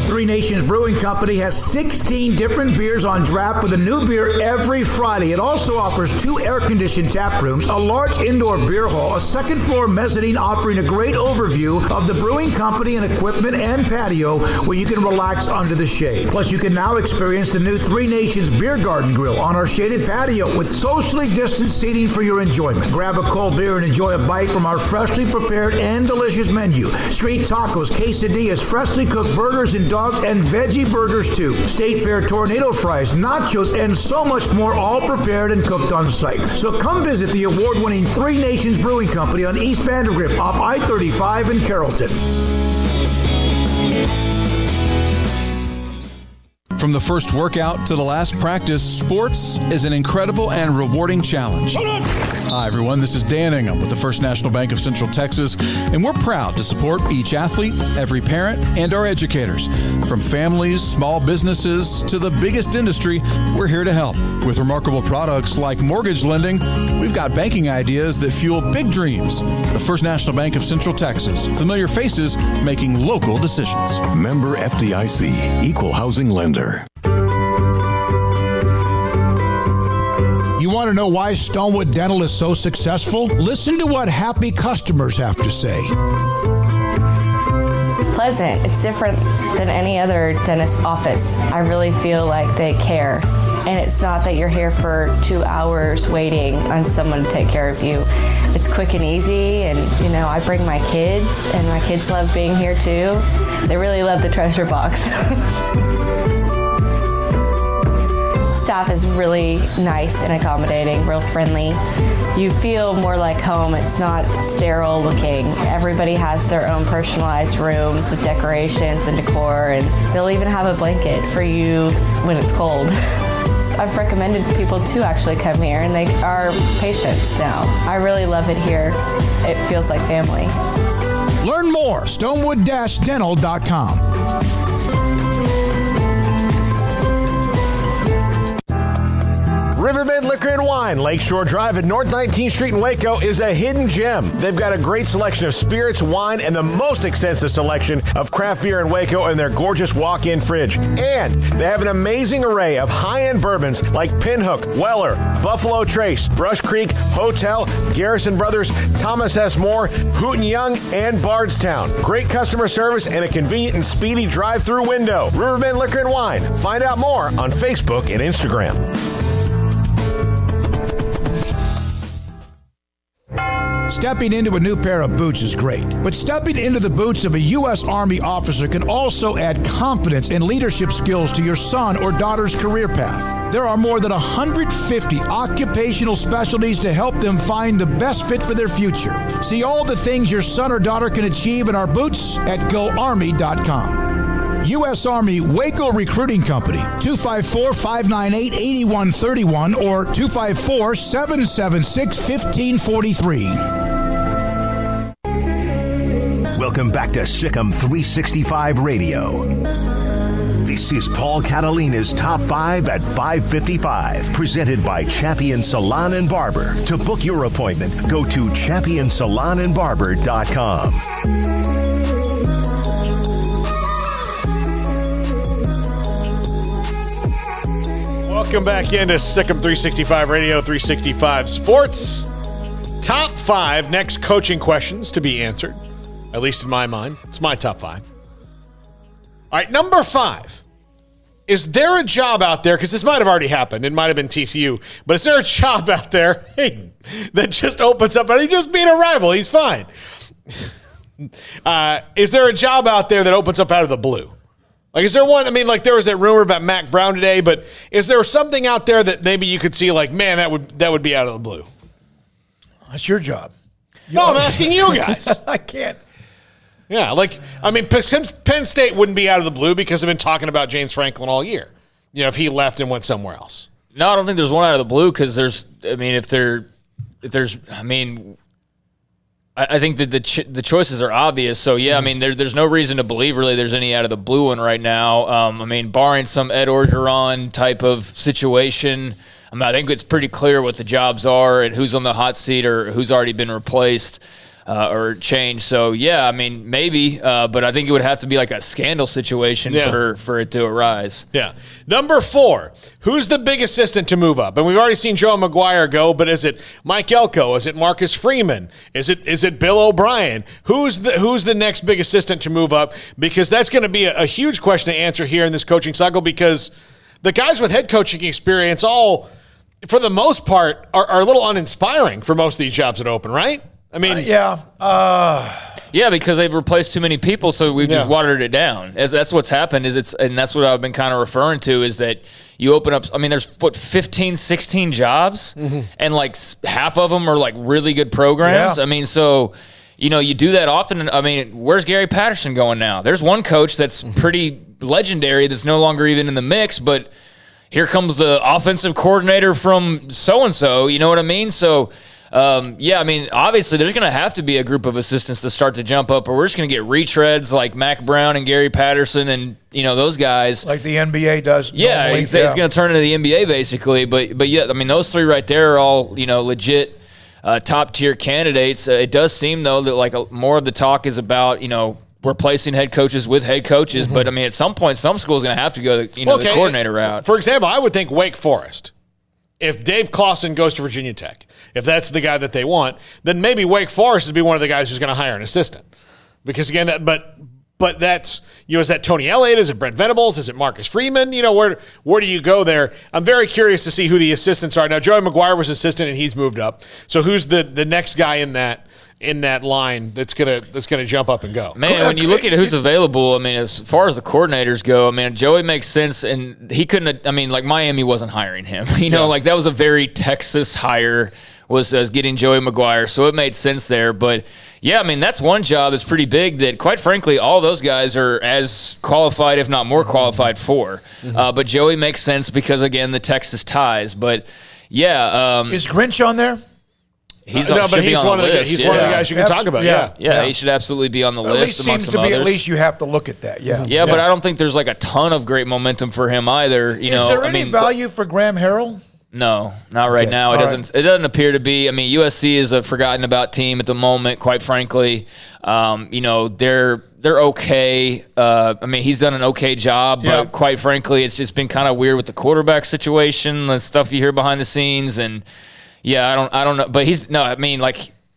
Three Nations Brewing Company has 16 different beers on draft with a new beer every Friday. It also offers 2 air-conditioned tap rooms, a large indoor beer hall, a second-floor mezzanine offering a great overview of the brewing company and equipment and patio where you can relax under the shade. Plus, you can now experience the new Three Nations Beer Garden Grill on our shaded patio with socially distanced seating for your enjoyment. Grab a cold beer and enjoy a bite from our freshly prepared and delicious menu. Street tacos, quesadillas, freshly cooked burgers and dogs and veggie burgers too. State Fair tornado fries, nachos, and so much more, all prepared and cooked on site. So come visit the award-winning Three Nations Brewing Company on East Vandergrift off I-35 in Carrollton. From the first workout to the last practice, sports is an incredible and rewarding challenge. Hi, everyone. This is Dan Ingham with the First National Bank of Central Texas, and we're proud to support each athlete, every parent, and our educators. From families, small businesses, to the biggest industry, we're here to help. With remarkable products like mortgage lending, we've got banking ideas that fuel big dreams. The First National Bank of Central Texas. Familiar faces making local decisions. Member FDIC, Equal Housing Lender. You want to know why Stonewood Dental is so successful? Listen to what happy customers have to say. It's pleasant. It's different than any other dentist office. I really feel like they care. And it's not that you're here for 2 hours waiting on someone to take care of you. It's quick and easy, and I bring my kids, and my kids love being here too. They really love the treasure box. Staff is really nice and accommodating, real friendly. You feel more like home. It's not sterile looking. Everybody has their own personalized rooms with decorations and decor, and they'll even have a blanket for you when it's cold. I've recommended people to actually come here, and they are patients now. I really love it here. It feels like family. Learn more, stonewood-dental.com. Riverbend Liquor and Wine, Lakeshore Drive at North 19th Street in Waco is a hidden gem. They've got a great selection of spirits, wine, and the most extensive selection of craft beer in Waco in their gorgeous walk-in fridge. And they have an amazing array of high-end bourbons like Pinhook, Weller, Buffalo Trace, Brush Creek, Hotel, Garrison Brothers, Thomas S. Moore, Hooten Young, and Bardstown. Great customer service and a convenient and speedy drive-through window. Riverbend Liquor and Wine. Find out more on Facebook and Instagram. Stepping into a new pair of boots is great, but stepping into the boots of a U.S. Army officer can also add confidence and leadership skills to your son or daughter's career path. There are more than 150 occupational specialties to help them find the best fit for their future. See all the things your son or daughter can achieve in our boots at GoArmy.com. U.S. Army Waco Recruiting Company, 254-598-8131 or 254-776-1543. Welcome back to Sikkim 365 Radio. This is Paul Catalina's Top 5 at 5:55, presented by Champion Salon and Barber. To book your appointment, go to championsalonandbarber.com. Welcome back into Sikkim 365 Radio, 365 Sports. Top 5 next coaching questions to be answered, at least in my mind. It's my top 5. All right, number 5. Is there a job out there, because this might have already happened, it might have been TCU, but is there a job out there that just opens up, and he just beat a rival, he's fine. Is there a job out there that opens up out of the blue? Like, is there one? I mean, like, there was that rumor about Mac Brown today, but is there something out there that maybe you could see, like, man, that would be out of the blue? That's your job. No, I'm asking you guys. I can't. Yeah, like, I mean, Penn State wouldn't be out of the blue because I've been talking about James Franklin all year. You know, if he left and went somewhere else. No, I don't think there's one out of the blue because I think that the choices are obvious. So, yeah, I mean, there's no reason to believe really there's any out of the blue one right now. I mean, barring some Ed Orgeron type of situation, I mean, I think it's pretty clear what the jobs are and who's on the hot seat or who's already been replaced or changed. So, yeah, I mean, maybe, but I think it would have to be like a scandal situation for it to arise. Yeah. Number 4, who's the big assistant to move up? And we've already seen Joe McGuire go, but is it Mike Elko? Is it Marcus Freeman? Is it Bill O'Brien? Who's the next big assistant to move up? Because that's going to be a huge question to answer here in this coaching cycle, because the guys with head coaching experience all, for the most part, are a little uninspiring for most of these jobs that open, right? I mean, yeah, because they've replaced too many people, so we've just watered it down. That's what's happened, and that's what I've been kind of referring to, is that you open up, I mean, there's 15, 16 jobs, and like half of them are like really good programs. Yeah. I mean, so, you know, you do that often. I mean, where's Gary Patterson going now? There's one coach that's pretty legendary that's no longer even in the mix, but here comes the offensive coordinator from so-and-so, you know what I mean? So, yeah, I mean, obviously there's going to have to be a group of assistants to start to jump up, or we're just going to get retreads like Mac Brown and Gary Patterson and, you know, those guys. Like the NBA does. Yeah, it's going to turn into the NBA basically. But yeah, I mean, those three right there are all, you know, legit top-tier candidates. It does seem, though, that like more of the talk is about, you know, replacing head coaches with head coaches. But, I mean, at some point, some school's going to have to go, the coordinator route. For example, I would think Wake Forest. If Dave Clawson goes to Virginia Tech, if that's the guy that they want, then maybe Wake Forest would be one of the guys who's going to hire an assistant. Because, again, but but that's, is that Tony Elliott? Is it Brent Venables? Is it Marcus Freeman? Where do you go there? I'm very curious to see who the assistants are. Now, Joey McGuire was assistant and he's moved up. So who's the next guy in that line that's gonna jump up and go? Man, when you look at who's available, I mean, as far as the coordinators go, I mean, Joey makes sense, and he couldn't. I mean, like Miami wasn't hiring him. Like that was a very Texas hire. Was getting Joey McGuire, so it made sense there. But yeah, I mean, that's one job that's pretty big that, quite frankly, all those guys are as qualified, if not more qualified for. But Joey makes sense because, again, the Texas ties. But yeah, is Grinch on there? He's one of the guys you can talk about. Yeah, he should absolutely be on the list amongst some others. At least you have to look at that. Yeah, but I don't think there's like a ton of great momentum for him either. Is there any value for Graham Harrell? No, not right now. It doesn't appear to be. I mean, USC is a forgotten about team at the moment, quite frankly. They're okay. I mean, he's done an okay job, but quite frankly, it's just been kind of weird with the quarterback situation, the stuff you hear behind the scenes, and I don't know. But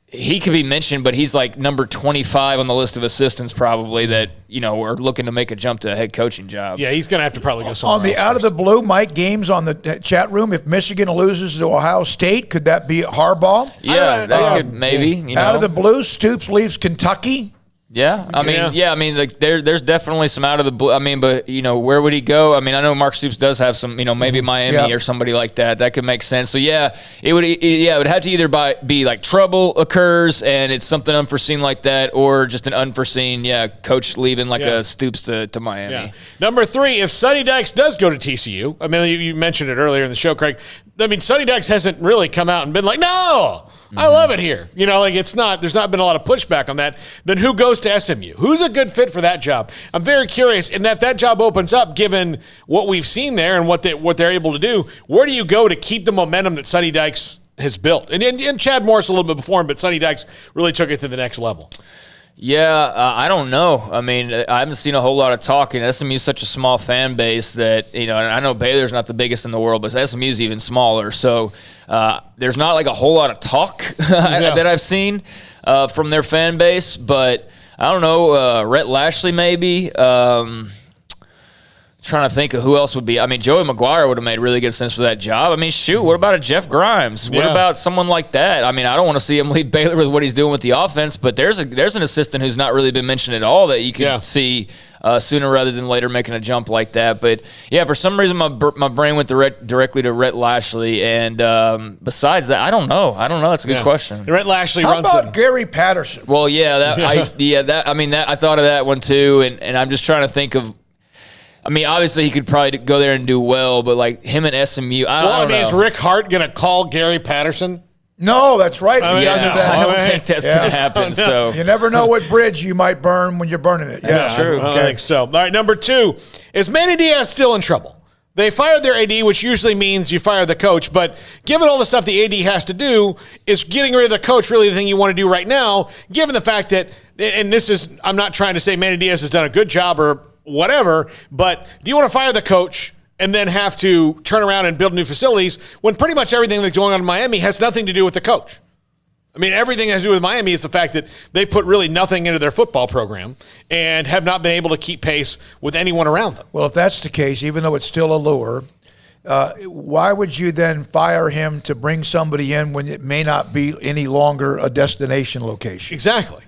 he could be mentioned, but he's like number 25 on the list of assistants probably that, are looking to make a jump to a head coaching job. Yeah, he's going to have to probably go somewhere On the out of the blue, Mike Games on the chat room, if Michigan loses to Ohio State, could that be Harbaugh? Yeah, that could maybe. Out of the blue, Stoops leaves Kentucky. Yeah, I mean, like there's definitely some out of the blue. I mean, but where would he go? I mean, I know Mark Stoops does have some, maybe Miami or somebody like that. That could make sense. So yeah, it would have to either be like trouble occurs and it's something unforeseen like that, or just an unforeseen coach leaving like a Stoops to Miami. Yeah. Number 3, if Sonny Dykes does go to TCU, I mean, you mentioned it earlier in the show, Craig. I mean, Sonny Dykes hasn't really come out and been like, no, I love it here. There's not been a lot of pushback on that. Then who goes to SMU? Who's a good fit for that job? I'm very curious. And that job opens up, given what we've seen there and what they're able to do. Where do you go to keep the momentum that Sonny Dykes has built? And Chad Morris a little bit before him, but Sonny Dykes really took it to the next level. Yeah, I don't know. I mean, I haven't seen a whole lot of talking. SMU is such a small fan base that, and I know Baylor's not the biggest in the world, but SMU's even smaller. So there's not like a whole lot of talk that I've seen from their fan base. But I don't know, Rhett Lashley maybe. Trying to think of who else would be. I mean, Joey McGuire would have made really good sense for that job. I mean, shoot, what about a Jeff Grimes? What about someone like that? I mean, I don't want to see him lead Baylor with what he's doing with the offense, but there's an assistant who's not really been mentioned at all that you can see sooner rather than later making a jump like that. But yeah, for some reason my brain went directly to Rhett Lashley, and besides that, I don't know. That's a good question. Rhett Lashley How runs about Gary Patterson? Well, I thought of that one too, and I'm just trying to think of. I mean, obviously he could probably go there and do well, but like him and SMU, I don't know. Is Rick Hart going to call Gary Patterson? No, that's right. I don't think that's going to happen. No. So you never know what bridge you might burn when you're burning it. That's true. I think so. All right, number 2, is Manny Diaz still in trouble? They fired their AD, which usually means you fire the coach, but given all the stuff the AD has to do, is getting rid of the coach really the thing you want to do right now, given the fact that, and this is, I'm not trying to say Manny Diaz has done a good job or whatever, but do you want to fire the coach and then have to turn around and build new facilities when pretty much everything that's going on in Miami has nothing to do with the coach? I mean, everything that has to do with Miami is the fact that they've put really nothing into their football program and have not been able to keep pace with anyone around them. Well, if that's the case, even though it's still a lure, why would you then fire him to bring somebody in when it may not be any longer a destination location? Exactly.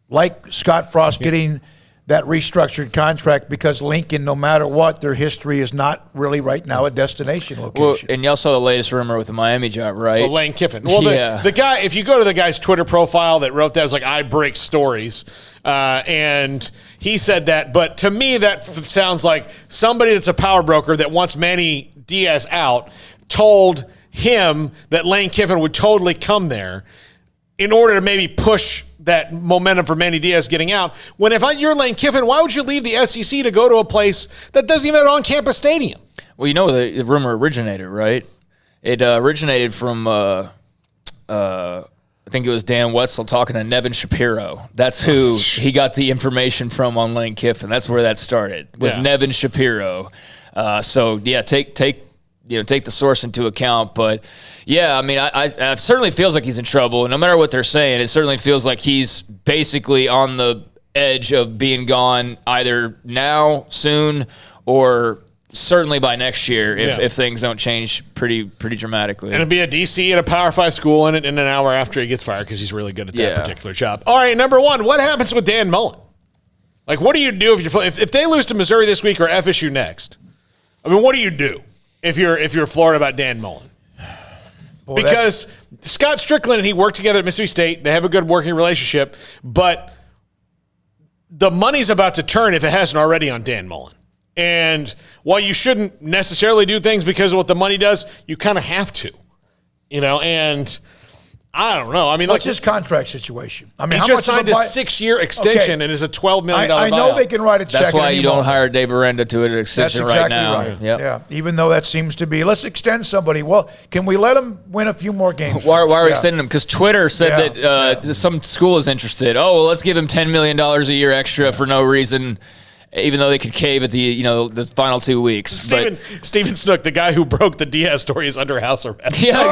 Like Scott Frost getting that restructured contract because Lincoln, no matter what, their history is not really right now a destination location. Well, and y'all saw the latest rumor with the Miami job, right? Well, Lane Kiffin. Well, the guy, if you go to the guy's Twitter profile that wrote that, it was like, I break stories. And he said that. But to me, that sounds like somebody that's a power broker that wants Manny Diaz out told him that Lane Kiffin would totally come there in order to maybe push that momentum for Manny Diaz getting out. When if you're Lane Kiffin, why would you leave the SEC to go to a place that doesn't even have an on-campus stadium? Well, you know where the rumor originated, right? It originated from, I think it was Dan Wetzel talking to Nevin Shapiro. That's who he got the information from on Lane Kiffin. That's where that started, was Nevin Shapiro. So, yeah, take the source into account. But, yeah, I mean, I certainly feels like he's in trouble. And no matter what they're saying, it certainly feels like he's basically on the edge of being gone either now, soon, or certainly by next year if things don't change pretty dramatically. And it'll be a DC at a Power 5 school in an hour after he gets fired because he's really good at that particular job. All right, number one, what happens with Dan Mullen? Like, what do you do if they lose to Missouri this week or FSU next? I mean, what do you do if you're Florida about Dan Mullen? Boy, because Scott Strickland and he work together at Mississippi State. They have a good working relationship, but the money's about to turn if it hasn't already on Dan Mullen. And while you shouldn't necessarily do things because of what the money does, you kind of have to, and I don't know. I mean, what's his contract situation? I mean, he just signed a 6-year extension and is a $12 million I know buyout. they can write a check. That's why you don't hire Dave Aranda to an extension right now. Right. Yep. Yeah, even though that seems to be, let's extend somebody. Well, can we let him win a few more games? Why are we extending him? Because Twitter said that some school is interested. Oh, well, let's give him $10 million a year extra for no reason. Even though they could cave at the final 2 weeks. Stephen Snook, the guy who broke the Diaz story, is under house arrest. Yeah,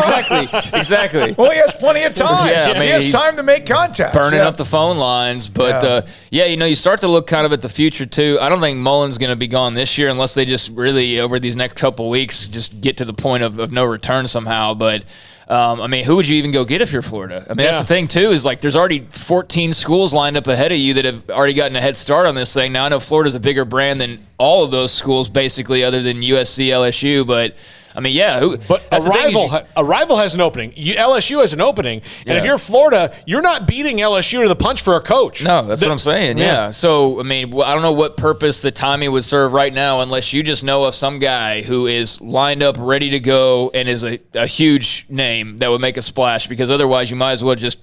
exactly. Well, he has plenty of time. He has time to make contact. Burning up the phone lines. But, you start to look kind of at the future, too. I don't think Mullen's going to be gone this year unless they just really, over these next couple weeks, just get to the point of no return somehow. But who would you even go get if you're Florida? I mean, that's the thing, too, is like there's already 14 schools lined up ahead of you that have already gotten a head start on this thing. Now, I know Florida's a bigger brand than all of those schools, basically, other than USC, LSU, but I mean, But a rival has an opening. LSU has an opening. And if you're Florida, you're not beating LSU to the punch for a coach. No, that's what I'm saying. Yeah. So, I mean, I don't know what purpose the timing would serve right now unless you just know of some guy who is lined up, ready to go, and is a huge name that would make a splash, because otherwise you might as well just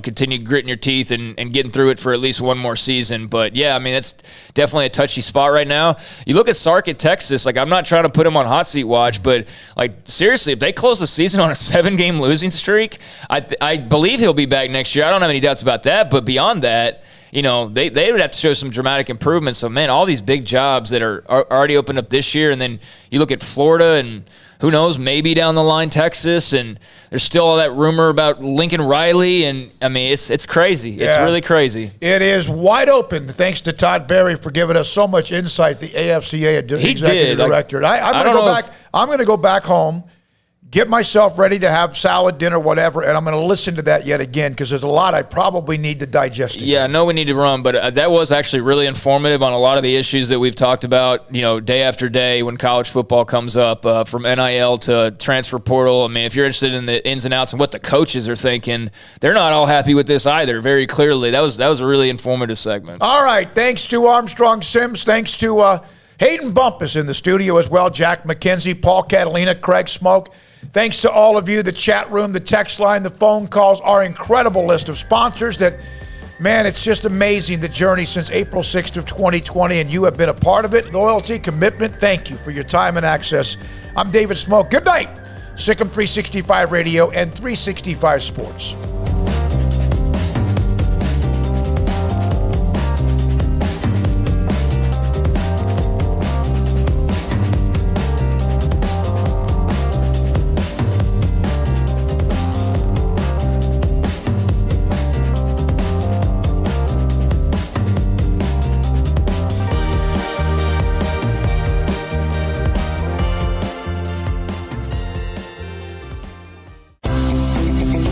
continue gritting your teeth and getting through it for at least one more season. But, yeah, I mean, that's definitely a touchy spot right now. You look at Sark at Texas. Like, I'm not trying to put him on hot seat watch, but, like, seriously, if they close the season on a 7-game losing streak, I believe he'll be back next year. I don't have any doubts about that. But beyond that, they would have to show some dramatic improvements. So, man, all these big jobs that are already opened up this year, and then you look at Florida and – who knows, maybe down the line Texas, and there's still all that rumor about Lincoln Riley, and I mean, it's crazy. Yeah. It's really crazy. It is wide open. Thanks to Todd Berry for giving us so much insight, the AFCA executive director. I'm going to go back home, get myself ready to have salad, dinner, whatever, and I'm going to listen to that yet again because there's a lot I probably need to digest again. Yeah, I know we need to run, but that was actually really informative on a lot of the issues that we've talked about, day after day when college football comes up, from NIL to transfer portal. I mean, if you're interested in the ins and outs and what the coaches are thinking, they're not all happy with this either, very clearly. That was a really informative segment. All right, thanks to Armstrong Sims, thanks to Hayden Bumpus in the studio as well, Jack McKenzie, Paul Catalina, Craig Smoak. Thanks to all of you, the chat room, the text line, the phone calls, our incredible list of sponsors that, man, it's just amazing, the journey since April 6th of 2020, and you have been a part of it. Loyalty, commitment, thank you for your time and access. I'm David Smoak. Good night. Sikkim 365 Radio and 365 Sports.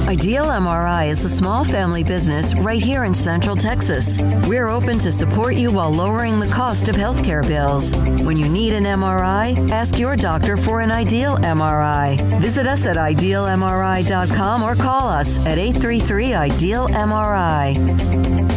Ideal MRI is a small family business right here in Central Texas. We're open to support you while lowering the cost of healthcare bills. When you need an MRI, ask your doctor for an Ideal MRI. Visit us at idealmri.com or call us at 833-IDEAL-MRI.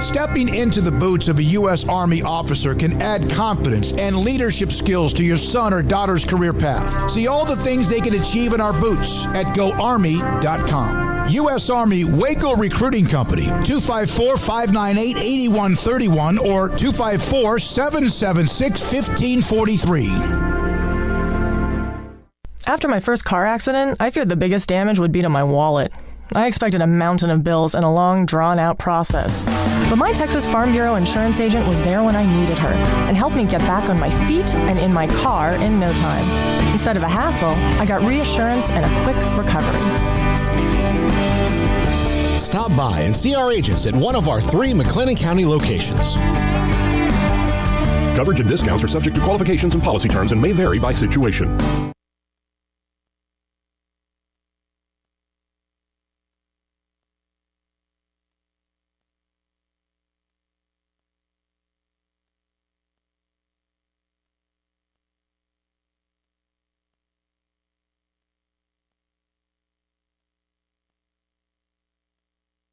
Stepping into the boots of a U.S. Army officer can add confidence and leadership skills to your son or daughter's career path. See all the things they can achieve in our boots at GoArmy.com. U.S. Army Waco Recruiting Company, 254-598-8131 or 254-776-1543. After my first car accident, I feared the biggest damage would be to my wallet. I expected a mountain of bills and a long, drawn-out process. But my Texas Farm Bureau insurance agent was there when I needed her and helped me get back on my feet and in my car in no time. Instead of a hassle, I got reassurance and a quick recovery. stop by and see our agents at one of our 3 McLennan County locations. Coverage and discounts are subject to qualifications and policy terms and may vary by situation.